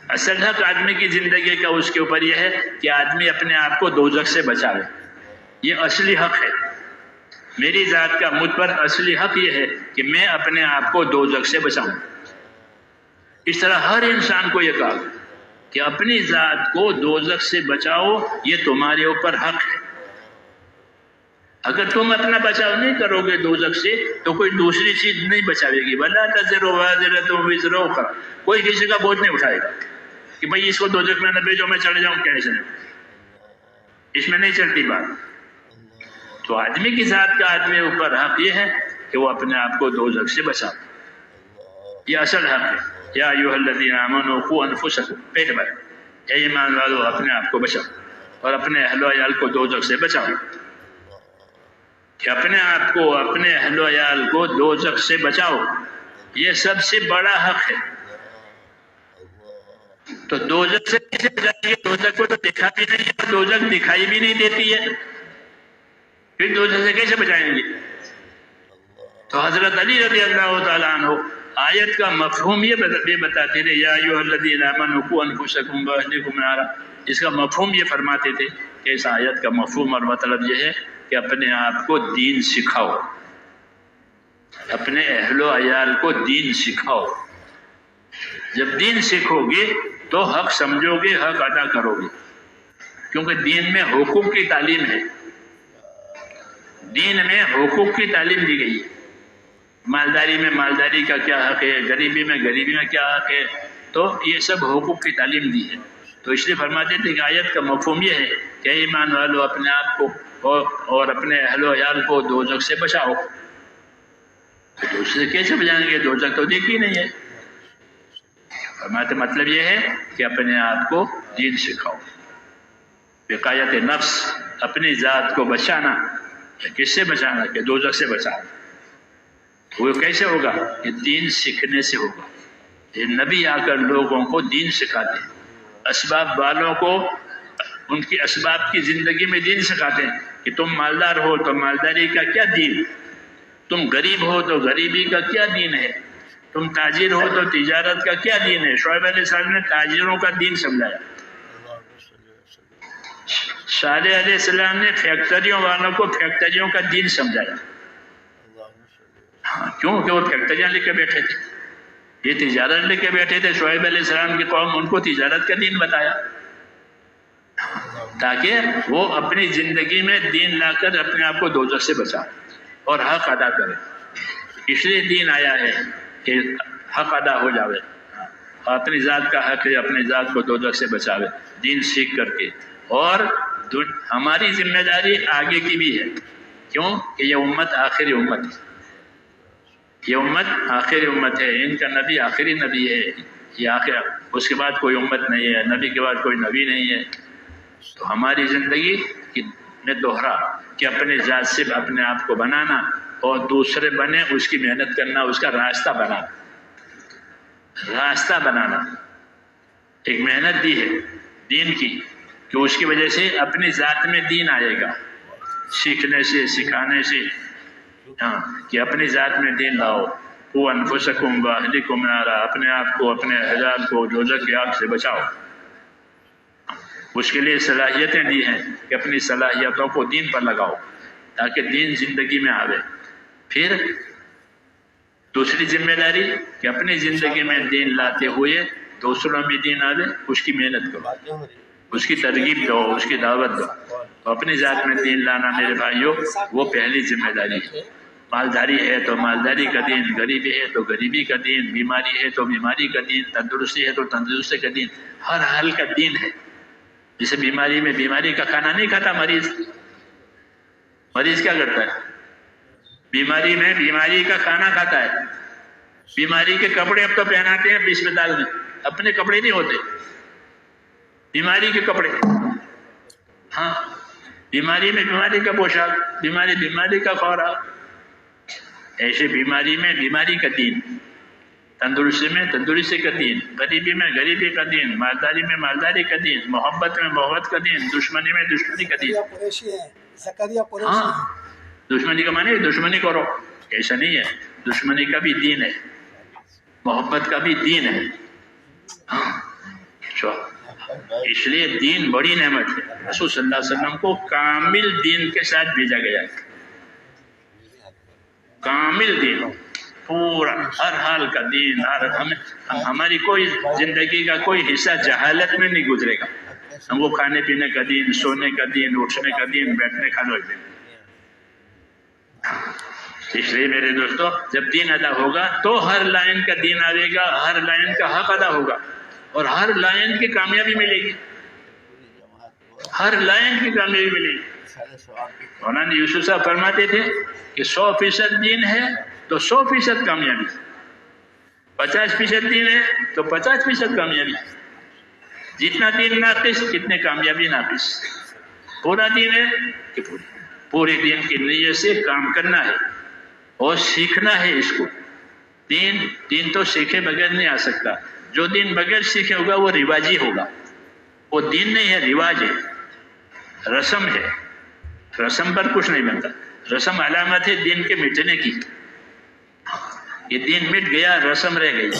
اصل حق آدمی کی زندگی کا اس کے اوپر یہ ہے کہ آدمی اپنے آپ کو دوزخ سے بچاوے. یہ اصلی حق ہے. میری ذات کا مجھ پر اصلی حق یہ ہے کہ میں اپنے آپ کو دوزخ سے بچاؤں. اس طرح ہر انسان کو یہ کہا کہ اپنی ذات کو دوزخ سے بچاؤ، یہ تمہارے اوپر حق ہے. اگر تم اپنا بچاؤ نہیں کرو گے دوزخ سے تو کوئی دوسری چیز نہیں بچاوے گی. وَلَا تَزِرُ وَازِرَةٌ وِزْرَ أُخْرَىٰ. کوئی کسی کا بوجھ نہیں اٹھائے گا کہ بھئی اس کو دوزخ میں نہ بھیجو، میں چڑھ جاؤں. کیسے؟ اس میں نہیں چلتی بات. تو آدمی کی ذات کا آدمی اوپر حق یہ ہے کہ وہ اپنے آپ کو دوزخ سے بچائے. یہ اصل حق ہے. یا ایھا الذین آمنوا قوا انفسکم، پہلے بات اے ایمان والو اپنے آپ کو بچاؤ اور اپنے اہل و عیال کو دوزخ سے بچاؤ. کہ اپنے آپ کو، اپنے اہل و عیال کو دوزخ سے بچاؤ، یہ سب سے بڑا حق ہے. تو دوزخ سے کیسے بچائیں گے؟ دوزخ کو تو دیکھا بھی نہیں ہے، دوزخ دکھائی بھی نہیں دیتی ہے، پھر دوزخ سے کیسے بچائیں گے؟ تو حضرت علی رضی اللہ تعالیٰ عنہ آیت کا مفہوم یہ بتاتے تھے، یا ایھا الذین آمنوا قوا انفسکم واہلیکم نارا. اس کا مفہوم یہ فرماتے تھے کہ اس آیت کا مفہوم اور مطلب یہ ہے کہ اپنے آپ کو دین سکھاؤ، اپنے اہل و عیال کو دین سکھاؤ. جب دین سیکھو گے تو حق سمجھو گے، حق ادا کرو گے، کیونکہ دین میں حقوق کی تعلیم ہے. دین میں حقوق کی تعلیم دی گئی ہے. مالداری میں مالداری کا کیا حق ہے، غریبی میں غریبی میں کیا حق ہے، تو یہ سب حقوق کی تعلیم دی ہے. تو اس لیے فرماتے تھے کہ آیت کا مفہوم یہ ہے کہ ایمان والو اپنے آپ کو اور اپنے اہل و عیال کو دوزخ سے بچاؤ. تو دوزخ سے کیسے بچائیں گے؟ دوزخ تو دیکھی نہیں ہے. فرماتے مطلب یہ ہے کہ اپنے آپ کو دین سکھاؤ. وقایت نفس، اپنی ذات کو بچانا. کس سے بچانا؟ کہ دوزخ سے بچانا. وہ کیسے ہوگا؟ کہ دین سیکھنے سے ہوگا. یہ نبی آ کر لوگوں کو دین سکھاتے ہیں، اسباب والوں کو ان کی اسباب کی زندگی میں دین سکھاتے ہیں کہ تم مالدار ہو تو مالداری کا کیا دین، تم غریب ہو تو غریبی کا کیا دین ہے، تم تاجر ہو تو تجارت کا کیا دین ہے. شعیب علیہ السلام نے تاجروں کا دین سمجھایا. صالح علیہ السلام نے فیکٹریوں والوں کو فیکٹریوں کا دین سمجھایا. کیوں کہ وہ فیکٹریاں لے کے بیٹھے تھے، یہ تجارت لے کے بیٹھے تھے. شعیب علیہ السلام کی قوم ان کو تجارت کا دین بتایا تاکہ وہ اپنی زندگی میں دین لا کر اپنے آپ کو دوزخ سے بچائے اور حق ادا کرے. اس لیے دین آیا ہے کہ حق ادا ہو جاوے. اپنی ذات کا حق ہے، اپنی ذات کو دوزخ سے بچاوے دین سیکھ کر کے. اور ہماری ذمہ داری آگے کی بھی ہے. کیوں کہ یہ امت آخری امت ہے، یہ امت آخری امت ہے. ان کا نبی آخری نبی ہے. یہ آخر، اس کے بعد کوئی امت نہیں ہے، نبی کے بعد کوئی نبی نہیں ہے. تو ہماری زندگی میں دوہرا کہ اپنے ذات سے اپنے آپ کو بنانا اور دوسرے بنے، اس کی محنت کرنا، اس کا راستہ بنانا. راستہ بنانا ایک محنت دی ہے دین کی، کہ اس کی وجہ سے اپنی ذات میں دین آئے گا، سیکھنے سے، سکھانے سے. ہاں، کہ اپنی ذات میں دین لاؤ. قوا انفسکم واہلیکم نارا، اپنے آپ کو، اپنے اہل کو دوزخ کی آگ سے بچاؤ. اس کے لیے صلاحیتیں دی ہیں کہ اپنی صلاحیتوں کو دین پر لگاؤ تاکہ دین زندگی میں آوے. پھر دوسری ذمہ داری کہ اپنی زندگی میں دین لاتے ہوئے دوسروں میں دین آوے، اس کی محنت کرو، اس کی ترغیب دو، اس کی دعوت دو. تو اپنی ذات میں دین لانا میرے بھائیوں وہ پہلی ذمہ داری ہے. مالداری ہے تو مالداری کا دین، غریبی ہے تو غریبی کا دین، بیماری ہے تو بیماری کا دین، تندرستی ہے تو تندرستی کا دین. ہر حال کا دین ہے. جسے بیماری میں بیماری کا کھانا نہیں کھاتا مریض. مریض کیا کرتا ہے؟ بیماری میں بیماری کا کھانا کھاتا ہے. بیماری کے کپڑے اب تو پہناتے ہیں اسپتال میں، اپنے کپڑے نہیں ہوتے، بیماری کے کپڑے. ہاں، بیماری میں بیماری کا پوشاک، بیماری کا خوراک. ایسے بیماری میں بیماری کا دین، تندرستی میں تندرستی کا دین، غریبی میں غریبی کا دین، مالداری میں مالداری کا دین، محبت میں محبت کا دین، دشمنی میں دشمنی کا دین. ہاں، دشمنی کا معنی دشمنی کرو، ایسا نہیں ہے. دشمنی کا بھی دین ہے، محبت کا بھی دین ہے. ہاں، اس لیے دین بڑی نعمت ہے. رسول صلی اللہ علیہ وسلم کو کامل دین کے ساتھ بھیجا گیا ہے. کامل دین، پورا ہر حال کا دین. ہماری کوئی زندگی کا کوئی حصہ جہالت میں نہیں گزرے گا. ہم کو کھانے پینے کا دین، سونے کا دین، اٹھنے کا دین، بیٹھنے کھانے کا دین. اس لیے میرے دوستو جب دین ادا ہوگا تو ہر لائن کا دین آئے گا، ہر لائن کا حق ادا ہوگا اور ہر لائن کی کامیابی ملے گی. ہر لائن کی کامیابی ملے گی. مولانا یوسف صاحب فرماتے تھے کہ 100% دین ہے تو 100% کامیابی. 50% دین ہے تو 50% کامیابی. جتنا دین ناقص اتنے کامیابی ناقص. پورا دین ہے کہ پورے دین کی نیت سے کام کرنا ہے اور سیکھنا ہے اس کو. دین تو سیکھے بغیر نہیں آ سکتا. جو دین بغیر سیکھے ہوگا وہ رواجی ہوگا. وہ دین نہیں ہے، رواج ہے، رسم ہے. رسم پر کچھ نہیں بنتا. رسم علامت ہے دین کے مٹنے کی. یہ دین مٹ گیا، رسم رہ گئی.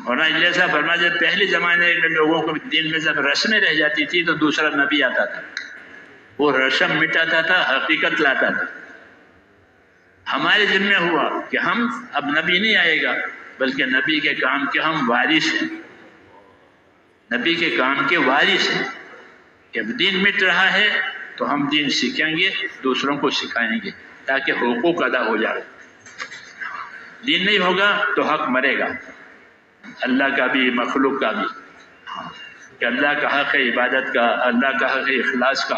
اور جیسا فرمایا پہلے زمانے میں لوگوں کو دین میں جب رسمیں رہ جاتی تھی تو دوسرا نبی آتا تھا، وہ رسم مٹاتا تھا، حقیقت لاتا تھا. ہمارے ذمہ ہوا کہ ہم اب نبی نہیں آئے گا بلکہ نبی کے کام کے ہم وارث ہیں. نبی کے کام کے وارث ہیں. جب دین مٹ رہا ہے تو ہم دین سیکھیں گے، دوسروں کو سکھائیں گے تاکہ حقوق ادا ہو جائے. دین نہیں ہوگا تو حق مرے گا، اللہ کا بھی مخلوق کا بھی. کہ اللہ کا حق ہے عبادت کا، اللہ کا حق ہے اخلاص کا،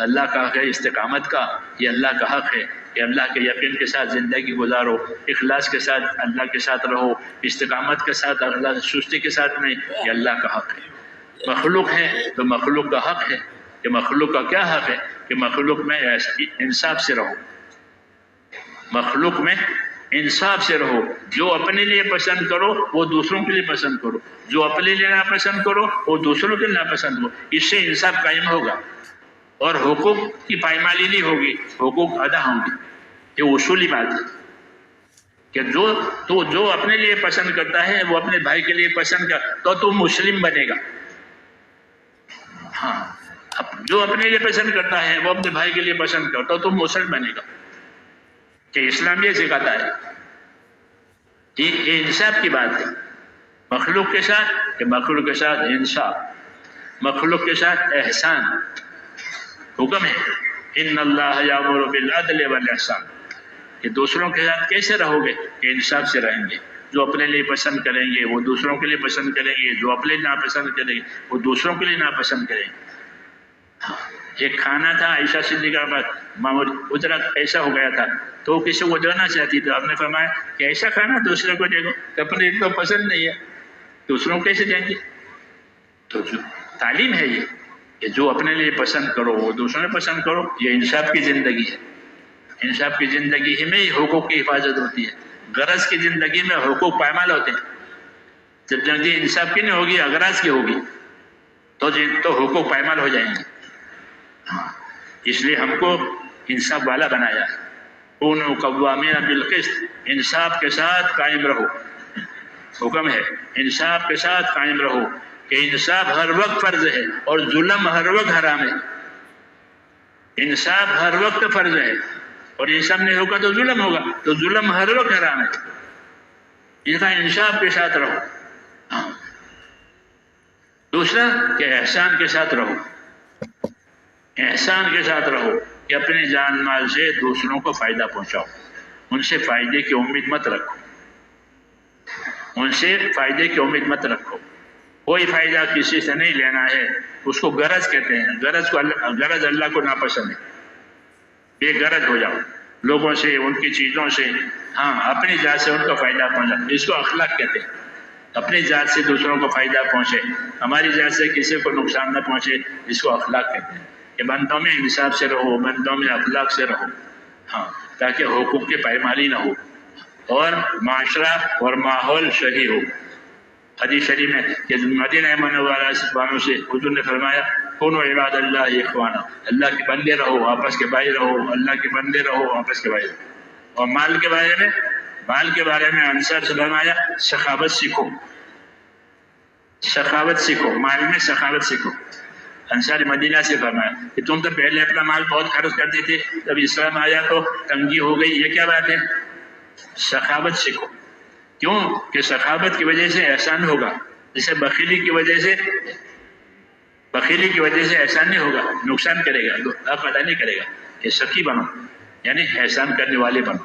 اللہ کا حق ہے استقامت کا. یہ اللہ کا حق ہے کہ اللہ کے یقین کے ساتھ زندگی گزارو، اخلاص کے ساتھ اللہ کے ساتھ رہو، استقامت کے ساتھ، اللہ سستی کے ساتھ نہیں. یہ اللہ کا حق ہے. مخلوق ہے تو مخلوق کا حق ہے. کہ مخلوق کا کیا حق ہے؟ کہ مخلوق میں انصاف سے رہو. مخلوق میں انصاف سے رہو. جو اپنے لیے پسند کرو وہ دوسروں کے لیے پسند کرو، جو اپنے لیے ناپسند کرو وہ دوسروں کے لیے ناپسند کرو. اس سے انصاف قائم ہوگا اور حقوق کی پائمالی نہیں ہوگی، حقوق ادا ہوں گے. یہ اصولی بات ہے کہ جو اپنے لیے پسند کرتا ہے وہ اپنے بھائی کے لیے پسند کر تو مسلم بنے گا. ہاں، جو اپنے لیے پسند کرتا ہے وہ اپنے بھائی کے لیے پسند کرتا تو مسلم بنے گا. کہ اسلام یہ سکھاتا ہے. یہ انصاف کی بات ہے. مخلوق کے ساتھ کہ مخلوق کے ساتھ انصاف، مخلوق کے ساتھ احسان. حکم ہے ان اللہ یامر بالعدل والاحسان. کہ دوسروں کے ساتھ کیسے رہو گے؟ کہ انصاف سے رہیں گے. جو اپنے لیے پسند کریں گے وہ دوسروں کے لیے پسند کریں گے، جو اپنے لیے ناپسند کریں گے وہ دوسروں کے لیے ناپسند کریں گے. ایک کھانا تھا، عائشہ صدیقہ پر معمول اجرت ایسا ہو گیا تھا تو وہ کسی کو دینا چاہتی تھی. آپ نے فرمایا کہ ایسا کھانا دوسرے کو دے دو، اپنے تو پسند نہیں ہے، دوسروں کیسے دیں گے؟ تو جو تعلیم ہے یہ کہ جو اپنے لیے پسند کرو وہ دوسروں نے پسند کرو. یہ انصاف کی زندگی ہے. انصاف کی زندگی میں ہی حقوق کی حفاظت ہوتی ہے. غرض کی زندگی میں حقوق پائمال ہوتے ہیں. جب زندگی انصاف کی نہیں ہوگی، اغراض کی ہوگی تو حقوق پائمال ہو جائیں گے. اس لیے ہم کو انصاف والا بنایا ہے. کونوا قوامین بالقسط، انصاف کے ساتھ قائم رہو. حکم ہے انصاف کے ساتھ قائم رہو. کہ انصاف ہر وقت فرض ہے اور ظلم ہر وقت حرام ہے. انصاف ہر وقت فرض ہے اور انصاف نہیں ہوگا تو ظلم ہوگا، تو ظلم ہر وقت حرام ہے. اس کا انصاف کے ساتھ رہو. دوسرا کہ احسان کے ساتھ رہو. احسان کے ساتھ رہو کہ اپنے جان مال سے دوسروں کو فائدہ پہنچاؤ. ان سے فائدے کی امید مت رکھو. ان سے فائدے کی امید مت رکھو. کوئی فائدہ کسی سے نہیں لینا ہے. اس کو غرض کہتے ہیں. غرض اللہ کو ناپسند ہے. بے غرض ہو جاؤ لوگوں سے، ان کی چیزوں سے. ہاں، اپنی ذات سے ان کو فائدہ پہنچا، اس کو اخلاق کہتے ہیں. اپنی ذات سے دوسروں کو فائدہ پہنچے، ہماری ذات سے کسی کو نقصان نہ پہنچے، اس کو اخلاق کہتے ہیں. کہ بندوں میں انصاف سے رہو، بندوں میں اخلاق سے رہو. ہاں، تاکہ حقوق کی پائمالی نہ ہو اور معاشرہ اور ماحول صحیح ہو. حدیث شریف میں کہ مدینہ منورہ والوں سے حضور نے فرمایا کونوا عباد اللہ اخوانا. اللہ کے بندے رہو، آپس کے بھائی رہو. اللہ کے بندے رہو، آپس کے بھائی رہو. اور مال کے بارے میں انصار سے فرمایا سخاوت سیکھو. سخاوت سیکھو، مال میں سخاوت سیکھو. انصار مدینہ سے فرمایا کہ تم تو پہلے اپنا مال بہت خرچ کرتے تھے، جب اسلام آیا تو تنگی ہو گئی. یہ کیا بات ہے؟ سخاوت سیکھو. کیوں کہ سخاوت کی وجہ سے احسان ہوگا. جیسے بخیلی کی وجہ سے احسان نہیں ہوگا، نقصان کرے گا، حق ادا نہیں کرے گا. کہ سخی بنو یعنی احسان کرنے والے بنو.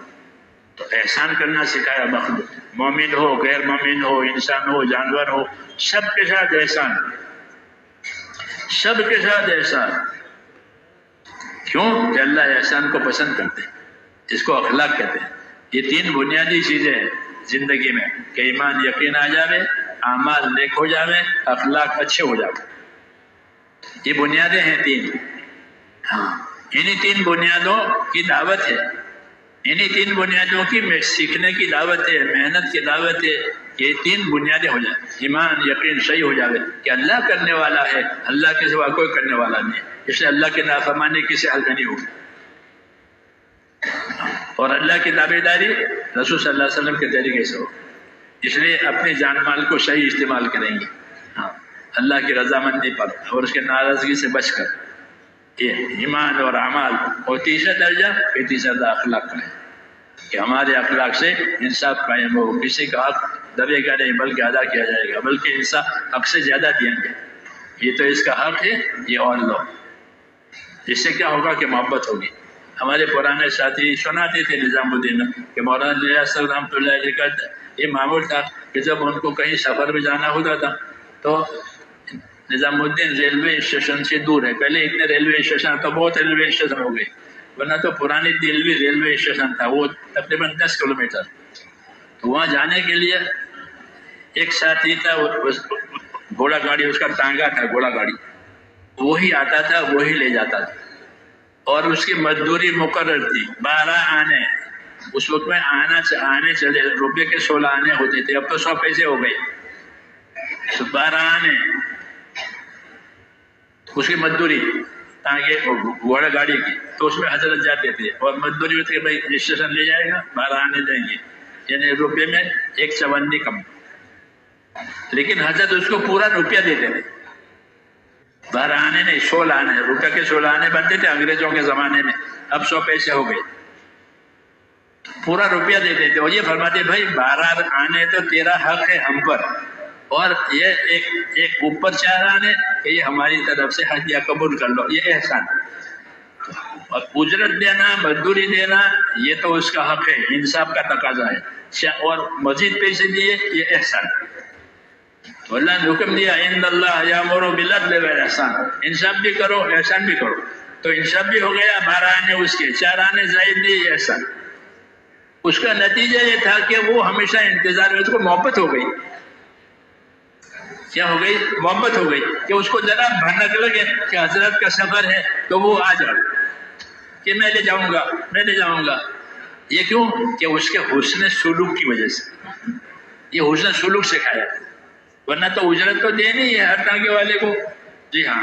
تو احسان کرنا سکھایا مخلوق. مومن ہو، غیر مومن ہو، انسان ہو، جانور ہو، سب کے ساتھ احسان. سب کے ساتھ احسان. کیوں کہ اللہ احسان کو پسند کرتے ہیں. اس کو اخلاق کہتے ہیں. یہ تین بنیادی چیزیں ہیں زندگی میں کہ ایمان یقین آ جاوے، اعمال نیک ہو جاوے، اخلاق اچھے ہو جاوے. یہ بنیادیں ہیں تین. ہاں انہی تین بنیادوں کی دعوت ہے، انہی تین بنیادوں کی سیکھنے کی دعوت ہے، محنت کی دعوت ہے. یہ تین بنیادیں ہو جائیں، ایمان یقین صحیح ہو جاوے کہ اللہ کرنے والا ہے، اللہ کے سوا کوئی کرنے والا نہیں ہے. اس لیے اللہ کی نافرمانی کسی حال میں نہیں ہوگی، اور اللہ کی تابعداری رسول صلی اللہ علیہ وسلم کے طریقے سے ہو. اس لیے اپنے جان مال کو صحیح استعمال کریں گے، ہاں اللہ کی رضامندی پر اور اس کے ناراضگی سے بچ کر. یہ ایمان اور اعمال. اور تیسرا درجہ پھر تیسرا اخلاق کا ہے کہ ہمارے اخلاق سے انصاف قائم ہو، کسی کا حق دبے گا نہیں بلکہ ادا کیا جائے گا، بلکہ انصاف حق سے زیادہ دیں گے. یہ تو اس کا حق ہے، یہ اور لو. اس سے کیا ہوگا کہ محبت ہوگی. ہمارے پرانے ساتھی سناتے تھے نظام الدین کہ مولانا ریاض رحمۃ اللہ علیہ کا یہ معمول تھا کہ جب ان کو کہیں سفر میں جانا ہوتا تھا تو نظام الدین ریلوے اسٹیشن سے دور ہے. پہلے اتنے ریلوے اسٹیشن تو بہت ریلوے اسٹیشن ہو گئے، ورنہ تو پرانی دلوی ریلوے اسٹیشن تھا، وہ تقریباً 10 کلومیٹر. تو وہاں جانے کے لیے ایک ساتھی تھا، گھوڑا گاڑی اس کا ٹانگا تھا، گھوڑا گاڑی وہی آتا تھا وہی لے جاتا تھا، اور اس کی مزدوری مقرر تھی 12 آنے. اس وقت میں آنے چلے روپے کے 16 آنے ہوتے تھے، اب تو 100 پیسے ہو گئے. 12 آنے اس کی مزدوری تاکہ گھوڑا گاڑی کی. تو اس میں حضرت جاتے تھے اور مزدوری ہوتی ہے بھائی اسٹیشن لے جائے گا 12 آنے دیں گے، یعنی روپے میں 1 چونی کم. لیکن حضرت اس کو پورا روپیہ دیتے تھے. 12 آنے نہیں 16 آنے، روپے کے 16 آنے بنتے تھے انگریزوں کے زمانے میں، اب 100 پیسے ہو گئے. پورا روپیہ دیتے تھے اور یہ فرماتے بھائی 12 آنے تو تیرا حق ہے ہم پر، اور یہ ایک اوپر 4 آنے کہ یہ ہماری طرف سے ہدیہ قبول کر لو، یہ احسان. اور اجرت دینا، مزدوری دینا، یہ تو اس کا حق ہے، انصاف کا تقاضا ہے. اور مزید پیسے دیے، یہ احسان. تو اللہ نے حکم دیا ان اللہ یامر بالعدل والاحسان، انصاف بھی کرو احسان بھی کرو. تو انصاف بھی ہو گیا، 12 آنے اس کے 4 آنے زائد دیے، یہ احسان. اس کا نتیجہ یہ تھا کہ وہ ہمیشہ انتظار میں، اس کو محبت ہو گئی. کیا ہو گئی؟ محبت ہو گئی کہ اس کو ذرا بھنک لگے کہ حضرت کا سفر ہے تو وہ آ جاؤ کہ میں لے جاؤں گا میں لے جاؤں گا. یہ کیوں؟ کہ اس کے حسن سلوک کی وجہ سے. یہ حسن سلوک سکھایا، ورنہ تو اجرت تو دے نہیں ہے ہر ٹانگے والے کو. جی ہاں،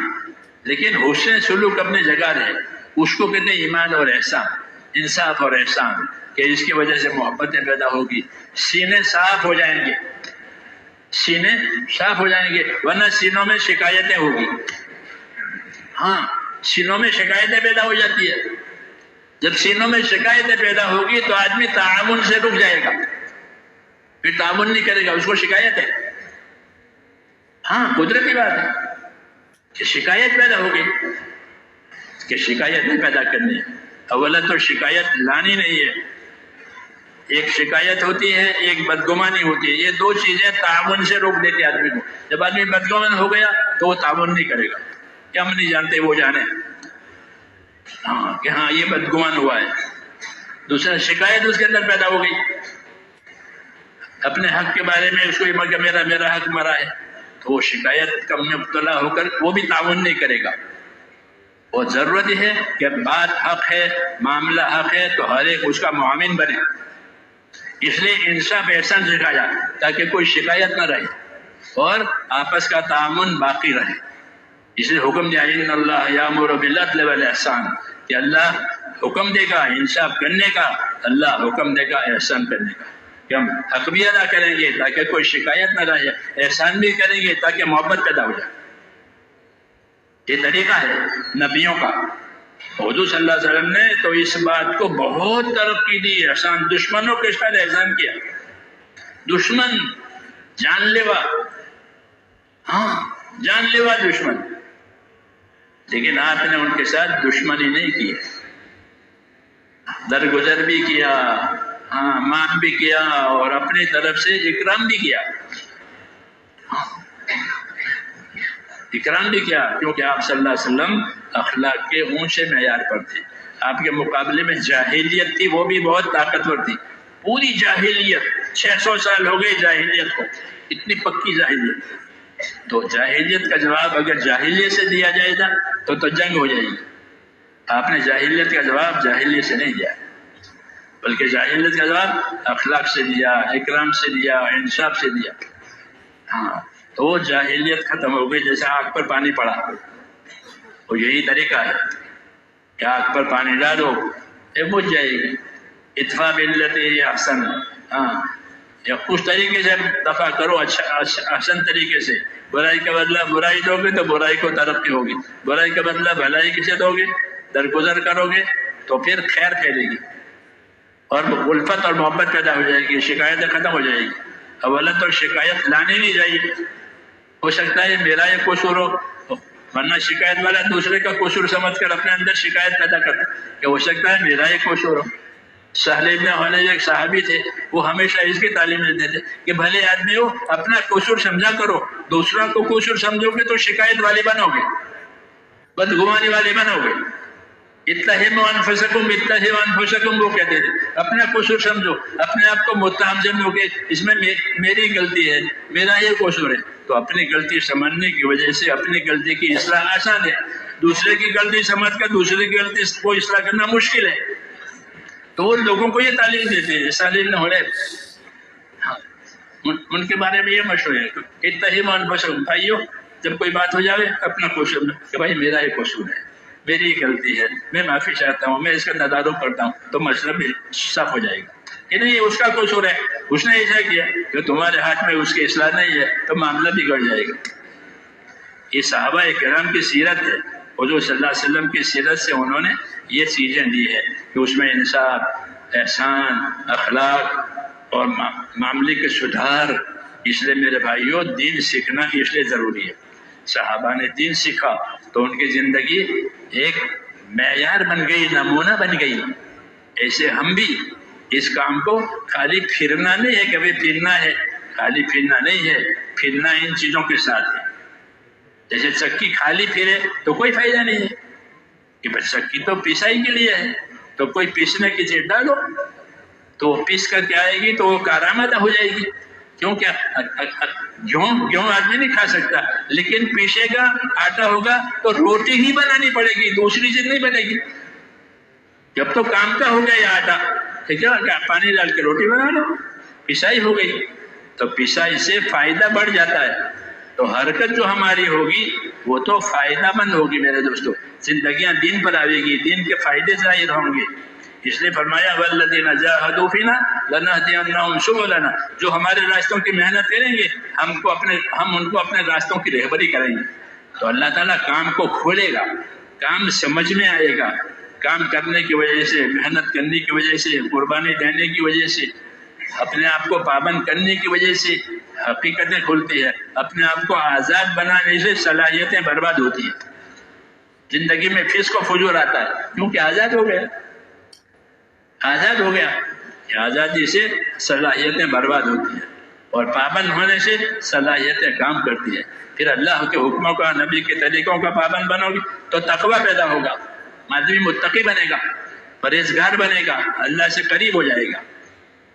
لیکن حسن سلوک اپنے جگہ رہے، اس کو کہتے ہیں ایمان اور احسان، انصاف اور احسان، کہ اس کی وجہ سے محبتیں پیدا ہوگی. سینے صاف ہو جائیں گے، سینے صاف ہو جائیں گے، ورنہ سینوں میں شکایتیں ہوگی. ہاں سینوں میں شکایتیں پیدا ہو جاتی ہے. جب سینوں میں شکایتیں پیدا ہوگی تو آدمی تعاون سے رک جائے گا، پھر تعاون نہیں کرے گا، اس کو شکایت ہے. ہاں قدرتی بات ہے کہ شکایت پیدا ہوگی، کہ شکایت نہیں پیدا کرنی ہے. اولا تو شکایت لانی نہیں ہے، ایک شکایت ہوتی ہے، ایک بدگمانی ہوتی ہے. یہ 2 چیزیں تعاون سے روک دیتے آدمی کو. جب آدمی بدگمان ہو گیا تو وہ تعاون نہیں کرے گا، کہ ہم نہیں جانتے وہ جانے، ہاں کہ ہاں یہ بدگمان ہوا ہے. دوسرا شکایت اس کے اندر پیدا ہو گئی اپنے حق کے بارے میں، اس کو یہ کہ میرا حق مرا ہے، تو وہ شکایت کا مبتلا ہو کر وہ بھی تعاون نہیں کرے گا. اور ضرورت ہے کہ بات حق ہے، معاملہ حق ہے تو ہر ایک اس کا معاون بنے. اس لیے انصاف احسان سکھایا تاکہ کوئی شکایت نہ رہے اور آپس کا تعاون باقی رہے. اس لیے حکم دیا ان اللہ یامر بالعدل والاحسان، کہ اللہ حکم دے گا انصاف کرنے کا، اللہ حکم دے گا احسان کرنے کا، کہ ہم حق بھی ادا کریں گے تاکہ کوئی شکایت نہ رہے، احسان بھی کریں گے تاکہ محبت پیدا ہو جائے. یہ طریقہ ہے نبیوں کا. حضور صلی اللہ علیہ وسلم نے تو اس بات کو بہت ترقی دی. احسان دشمنوں کے ساتھ احسان کیا، دشمن جان لیوا، ہاں جان لیوا دشمن، لیکن آپ نے ان کے ساتھ دشمنی نہیں کی، درگزر بھی کیا، ہاں معاف بھی کیا، اور اپنی طرف سے اکرام بھی کیا. اکرام بھی کیا کیونکہ آپ صلی اللہ علیہ وسلم اخلاق کے اونچے معیار پر تھے. آپ کے مقابلے میں جاہلیت تھی، وہ بھی بہت طاقتور تھی. پوری جاہلیت 600 سال ہو گئے جاہلیت کو، اتنی پکی جاہلیت. تو جاہلیت کا جواب اگر جاہلیت سے دیا جائے گا تو جنگ ہو جائے گی. آپ نے جاہلیت کا جواب جاہلیت سے نہیں دیا، بلکہ جاہلیت کا جواب اخلاق سے دیا، اکرام سے دیا، انصاف سے دیا. ہاں تو وہ جاہلیت ختم ہو گئی. جیسے آگ پر پانی پڑا، تو یہی طریقہ ہے کہ آگ پر پانی ڈالو یہ بجھ جائے گی. ادفع باللتی احسن، ہاں یا اس طریقے سے دفع کرو، احسن طریقے سے. برائی کا بدلہ برائی دو گے تو برائی کو ترقی ہوگی، برائی کا بدلہ بھلائی کسے دو گے، درگزر کرو گے تو پھر خیر پھیلے گی اور الفت اور محبت پیدا ہو جائے گی، شکایتیں ختم ہو جائے گی. اولا تو شکایت لانے نہیں چاہیے. ہو سکتا ہے میرا یہ قصور ہو، ورنہ شکایت والا دوسرے کا قصور سمجھ کر اپنے اندر شکایت پیدا کرتا کہ ہو سکتا ہے میرا یہ قصور ہو. سہل ابن حنیف ایک صحابی تھے، وہ ہمیشہ اس کی تعلیم دیتے تھے کہ بھلے آدمی ہو اپنا قصور سمجھا کرو، دوسرا کو قصور سمجھو گے تو شکایت والے بنو گے، بدگمانی والے بنو گے. اتہموا انفسکم اتہموا انفسکم، وہ کہتے تھے اپنا قصور سمجھو، اپنے آپ کو متہم سمجھو کہ اس میں میری غلطی ہے، میرا یہ قصور ہے. تو اپنی غلطی سمجھنے کی وجہ سے اپنی غلطی کی اصلاح آسان ہے، دوسرے کی غلطی سمجھ کر دوسرے کی غلطی کو اصلاح کرنا مشکل ہے. تو وہ لوگوں کو یہ تعلیم دیتے ہیں. سالم نہ ہونے ان کے بارے میں یہ مشہور ہے کہ اتہموا انفسکم، بھائیو جب کوئی بات ہو جائے اپنا قصور کہ بھائی میرا یہ قصور ہے، میری غلطی ہے، میں معافی چاہتا ہوں، میں اس کا تدارک کرتا ہوں، تو مسئلہ بھی صاف ہو جائے گا. کہ نہیں اس کا قصور ہے، اس نے ایسا کیا کہ تمہارے ہاتھ میں اس کی اصلاح نہیں ہے تو معاملہ بگڑ جائے گا. یہ صحابہ کرام کی سیرت ہے، حضور صلی اللہ علیہ وسلم کی سیرت سے انہوں نے یہ چیزیں دی ہے کہ اس میں انصاف، احسان، اخلاق اور معاملے کے سدھار. اس لیے میرے بھائیوں دین سیکھنا اس لیے ضروری ہے. صحابہ نے دین سیکھا تو ان کی زندگی ایک معیار بن گئی، نمونہ بن گئی. ایسے ہم بھی اس کام کو خالی پھرنا نہیں ہے، کبھی پھرنا ہے، خالی پھرنا نہیں ہے، پھرنا ان چیزوں کے ساتھ ہے. جیسے چکی خالی پھرے تو کوئی فائدہ نہیں ہے کہ بس چکی تو پیسائی کے لیے ہے، تو کوئی پیسنے کی چیز ڈالو تو پیس کر کے آئے گی تو وہ کارآمد ہو جائے گی. کیونکہ گیہوں آدمی نہیں کھا سکتا، لیکن پیسے گا آٹا ہوگا تو روٹی ہی بنانی پڑے گی، دوسری چیز نہیں بنے گی. جب تو کام کا ہو گیا یہ آٹا، ٹھیک ہے، پانی ڈال کے روٹی بنا لو، پسائی ہو گئی. تو پسائی سے فائدہ بڑھ جاتا ہے. تو حرکت جو ہماری ہوگی وہ تو فائدہ مند ہوگی میرے دوستو. زندگیاں دین پر آئے گی، دین کے فائدے ظاہر ہوں گے. اس لیے فرمایا والذین جاہدوا فینا لنہدینہم سبلنا، جو ہمارے راستوں کی محنت کریں گے ہم ان کو اپنے راستوں کی رہبری کریں گے. تو اللہ تعالیٰ کام کو کھولے گا، کام سمجھ میں آئے گا. کام کرنے کی وجہ سے، محنت کرنے کی وجہ سے، قربانی دینے کی وجہ سے، اپنے آپ کو پابند کرنے کی وجہ سے حقیقتیں کھلتی ہے. اپنے آپ کو آزاد بنانے سے صلاحیتیں برباد ہوتی ہیں. زندگی میں فسق و فجور آتا ہے کیونکہ آزاد ہو گیا، آزاد ہو گیا. آزادی سے صلاحیتیں برباد ہوتی ہیں اور پابند ہونے سے صلاحیتیں کام کرتی ہیں. پھر اللہ کے حکموں کا، نبی کے طریقوں کا پابند بنو گی تو تقوی پیدا ہوگا، آدمی متقی بنے گا، پرہیزگار بنے گا، اللہ سے قریب ہو جائے گا.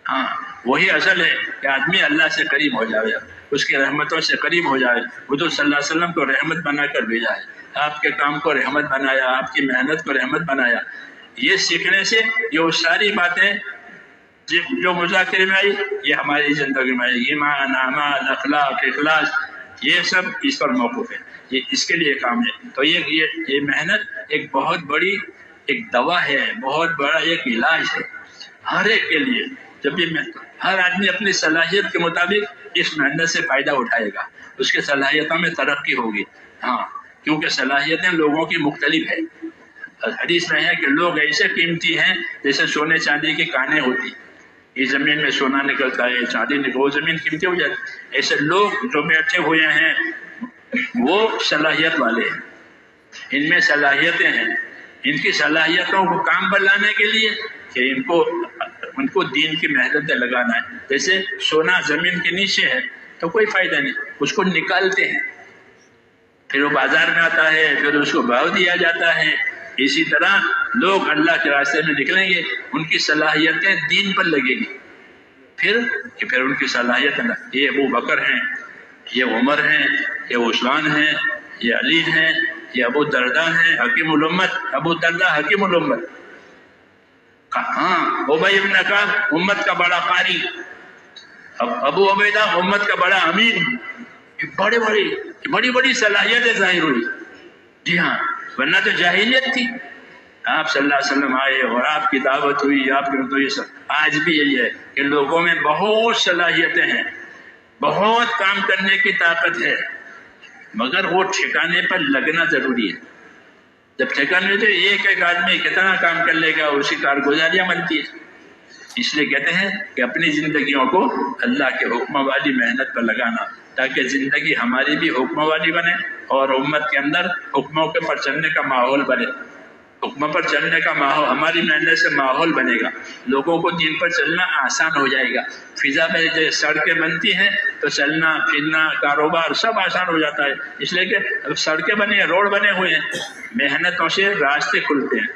ہاں وہی اصل ہے کہ آدمی اللہ سے قریب ہو جائے، اس کی رحمتوں سے قریب ہو جائے. حضور صلی اللہ علیہ وسلم کو رحمت بنا کر بھیجا ہے، آپ کے کام کو رحمت بنایا، آپ کی محنت کو رحمت بنایا. یہ سیکھنے سے یہ وہ ساری باتیں جو مذاکرے میں آئی یہ ہماری زندگی میں آئی. ایمان، اعمال، اخلاق، اخلاص، یہ سب اس پر موقوف ہے، یہ اس کے لیے کام ہے. تو یہ محنت ایک بہت بڑی ایک دوا ہے، بہت بڑا ایک علاج ہے ہر ایک کے لیے. جب یہ ہر آدمی اپنی صلاحیت کے مطابق اس محنت سے فائدہ اٹھائے گا، اس کے صلاحیتوں میں ترقی ہوگی. ہاں کیونکہ صلاحیتیں لوگوں کی مختلف ہے. حدیث میں ہے کہ لوگ ایسے قیمتی ہیں جیسے سونے چاندی کی کانیں ہوتی. اس زمین میں سونا نکلتا ہے، چاندی نکلتا ہے، وہ زمین قیمتی ہو جاتی. ایسے لوگ جو بیٹھے ہوئے ہیں وہ صلاحیت والے ہیں، ان میں صلاحیتیں ہیں. ان کی صلاحیتوں کو کام پر لانے کے لیے کہ ان کو دین کی محنتیں لگانا ہے. جیسے سونا زمین کے نیچے ہے تو کوئی فائدہ نہیں، اس کو نکالتے ہیں، پھر وہ بازار میں آتا ہے، پھر اس کو بھاؤ دیا جاتا ہے. اسی طرح لوگ اللہ کے راستے میں نکلیں گے، ان کی صلاحیتیں دین پر لگے گی. پھر ان کی صلاحیت ہے، یہ ابو بکر ہیں، یہ عمر ہیں، یہ عثمان ہیں، یہ علی ہیں، یہ ابو درداء ہیں حکیم الامت، ابو درداء حکیم الامت، ہاں ابی بن کعب امت کا بڑا قاری، ابو عبیدہ امت کا بڑا امیر، بڑی بڑی صلاحیتیں ظاہر ہوئی. جی ہاں، ورنہ تو جاہلیت تھی. آپ صلی اللہ علیہ وسلم آئے اور آپ کی دعوت ہوئی، آپ کی تو یہ سب آج بھی یہی ہے کہ لوگوں میں بہت صلاحیتیں ہیں، بہت کام کرنے کی طاقت ہے، مگر وہ ٹھکانے پر لگنا ضروری ہے. جب ٹھکانے تو ایک آدمی کتنا کام کر لے گا، اسی کارگزاریاں بنتی ہے. اس لیے کہتے ہیں کہ اپنی زندگیوں کو اللہ کے حکم والی محنت پر لگانا، تاکہ زندگی ہماری بھی حکم والی بنے اور امت کے اندر حکموں کے پر چلنے کا ماحول بنے. حکم پر چلنے کا ماحول ہماری محنت سے ماحول بنے گا، لوگوں کو دین پر چلنا آسان ہو جائے گا. فضا میں جو سڑکیں بنتی ہیں تو چلنا پھرنا کاروبار سب آسان ہو جاتا ہے، اس لیے کہ اب سڑکیں بنی ہیں، روڈ بنے ہوئے ہیں، محنتوں سے راستے کھلتے ہیں.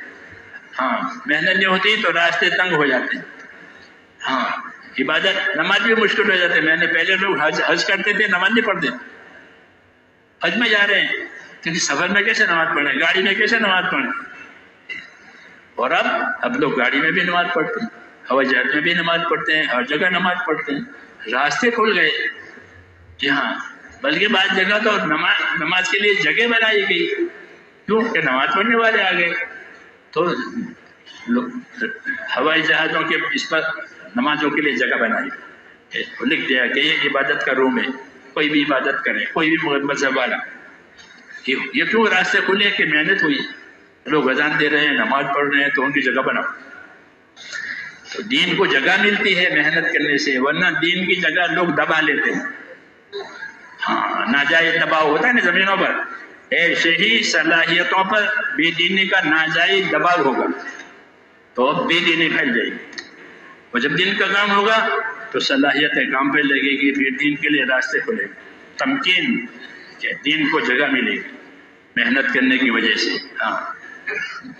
ہاں محنت نہیں ہوتی تو راستے تنگ ہو جاتے ہیں. ہاں عبادت نماز بھی مشکل ہو جاتے ہیں. میں نے پہلے لوگ حج کرتے تھے، نماز نہیں پڑھتے، حج میں جا رہے ہیں کیونکہ سفر میں کیسے نماز پڑھیں، گاڑی میں کیسے نماز پڑھیں. اور اب لوگ گاڑی میں بھی نماز پڑھتے ہیں، ہوائی جہاز میں بھی نماز پڑھتے ہیں، ہر جگہ نماز پڑھتے ہیں، راستے کھل گئے. جی ہاں، بلکہ بعض جگہ تو نماز کے لیے جگہ بنائی گئی، کیوں کہ نماز پڑھنے والے آ گئے تو ہوائی جہازوں کے اس پر نمازوں کے لیے جگہ بنائی، لکھ دیا کہ یہ عبادت کا روم ہے، کوئی بھی عبادت کرے، کوئی بھی مذہب والا. یہ کیوں راستے کھلے کہ محنت ہوئی، لوگ اذان دے رہے ہیں، نماز پڑھ رہے ہیں، تو ان کی جگہ بناؤ. تو دین کو جگہ ملتی ہے محنت کرنے سے، ورنہ دین کی جگہ لوگ دبا لیتے ہیں. ہاں ناجائز دباؤ ہوتا ہے نا زمینوں پر، ایسے ہی صلاحیتوں پر بے دینی کا ناجائز دباؤ ہوگا تو اب بے دینی پھیل جائے گی، اور جب دین کا کام ہوگا تو صلاحیتیں کام پہ لگے گی، پھر دین کے لیے راستے کھلے گے. تمکین کہ دین کو جگہ ملے گی محنت کرنے کی وجہ سے. ہاں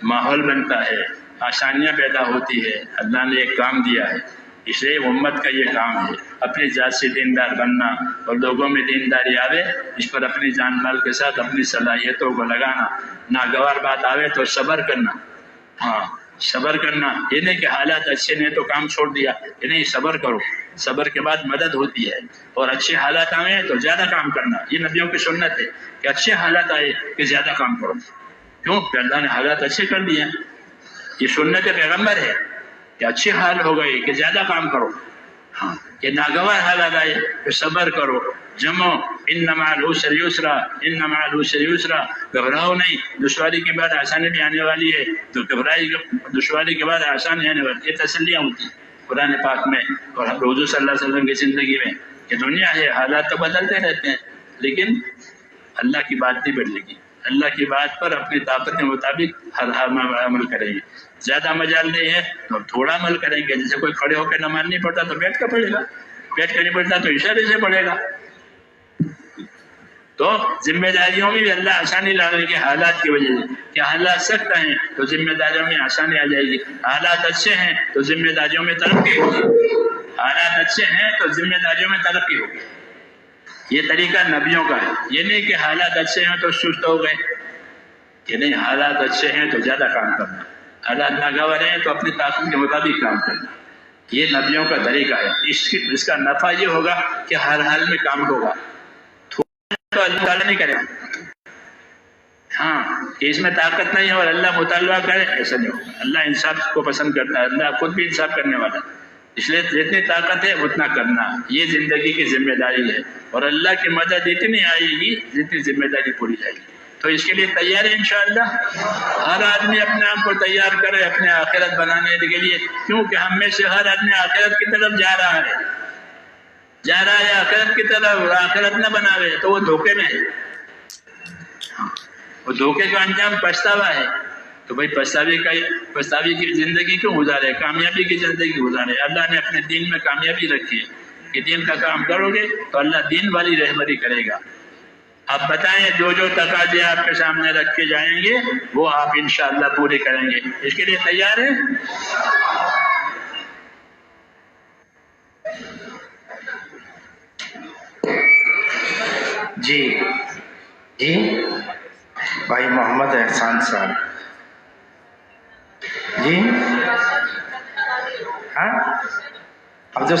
ماحول بنتا ہے، آسانیاں پیدا ہوتی ہے. اللہ نے ایک کام دیا ہے، اس لیے امت کا یہ کام ہے اپنی ذات سے دیندار بننا، اور لوگوں میں دینداری آوے اس پر اپنی جان مال کے ساتھ اپنی صلاحیتوں کو لگانا. ناگوار بات آوے تو صبر کرنا. ہاں صبر کرنا، یہ نہیں کہ حالات اچھے نہیں تو کام چھوڑ دیا، یہ نہیں، صبر کرو، صبر کے بعد مدد ہوتی ہے. اور اچھے حالات آئے تو زیادہ کام کرنا، یہ نبیوں کی سنت ہے کہ اچھے حالات آئے کہ زیادہ کام کرو. کیوں کہ اللہ نے حالات اچھے کر دیے، یہ سنت پیغمبر ہے کہ اچھے حال ہو گئے کہ زیادہ کام کرو. ہاں کہ ناگوار حالات آئے تو صبر کرو. جمو ان مع العسر یسرا، ان مع العسر یسرا، گھبراؤ نہیں، دشواری کے بعد آسانی بھی آنے والی ہے، تو دشواری کے بعد آسانی آنے والی، یہ تسلیاں ہوتی ہیں قرآن پاک میں اور حضور صلی اللہ علیہ وسلم کی زندگی میں کہ دنیا ہے، حالات تو بدلتے رہتے ہیں، لیکن اللہ کی بات نہیں بدلے گی. اللہ کی بات پر اپنی طاقت کے مطابق ہر حال میں عمل کریں گے. زیادہ مجال نہیں ہے تو تھوڑا عمل کریں گے. جیسے کوئی کھڑے ہو کے نماز نہیں پڑھتا تو بیٹھ کر پڑھے گا، بیٹھ کر نہیں پڑھتا تو اشارے سے پڑھے گا. تو ذمہ داریوں میں بھی اللہ آسانی لانے کے حالات کی وجہ سے، کہ حالات سخت ہیں تو ذمہ داریوں میں آسانی آ جائے گی، حالات اچھے ہیں تو ذمہ داریوں میں ترقی ہوگی، حالات اچھے ہیں تو ذمہ داریوں میں ترقی ہوگی. یہ طریقہ نبیوں کا ہے. یہ نہیں کہ حالات اچھے ہیں تو سست ہو گئے، کہ نہیں حالات اچھے ہیں تو زیادہ کام کرنا، حالات ناگوار ہیں تو اپنی طاقت کے مطابق کام کرنا. یہ نبیوں کا طریقہ ہے. اس کا نفع یہ ہوگا کہ ہر حال میں کام ہوگا، تو اللہ تعالیٰ نہیں کرے. ہاں کہ اس میں طاقت نہیں ہے اور اللہ مطالبہ کرے، ایسا نہیں ہوگا. اللہ انصاف کو پسند کرتا ہے، اللہ خود بھی انصاف کرنے والا ہے. اس لیے جتنی طاقت ہے اتنا کرنا، یہ زندگی کی ذمہ داری ہے. اور اللہ کی مدد اتنی آئے گی جتنی ذمہ داری پوری جائے گی. تو اس کے لیے تیار ہے انشاءاللہ. ہر آدمی اپنے آپ کو تیار کرے اپنے آخرت بنانے کے لیے، کیونکہ ہم میں سے ہر آدمی آخرت کی طرف جا رہا ہے آخرت کی طرف. آخرت نہ بناوے تو وہ دھوکے میں ہے، وہ دھوکے کا انجام پچھتاوا ہے. تو بھائی پچھتاوی کی زندگی کیوں گزارے، کامیابی کی زندگی گزارے. اللہ نے اپنے دین میں کامیابی رکھی ہے کہ دین کا کام کرو گے تو اللہ دین والی رہبری کرے گا. آپ بتائیں جو تقاضے آپ کے سامنے رکھے جائیں گے وہ آپ انشاءاللہ پورے کریں گے. اس کے لیے تیار ہیں؟ جی جی بھائی محمد احسان صاحب جی ہاں عبد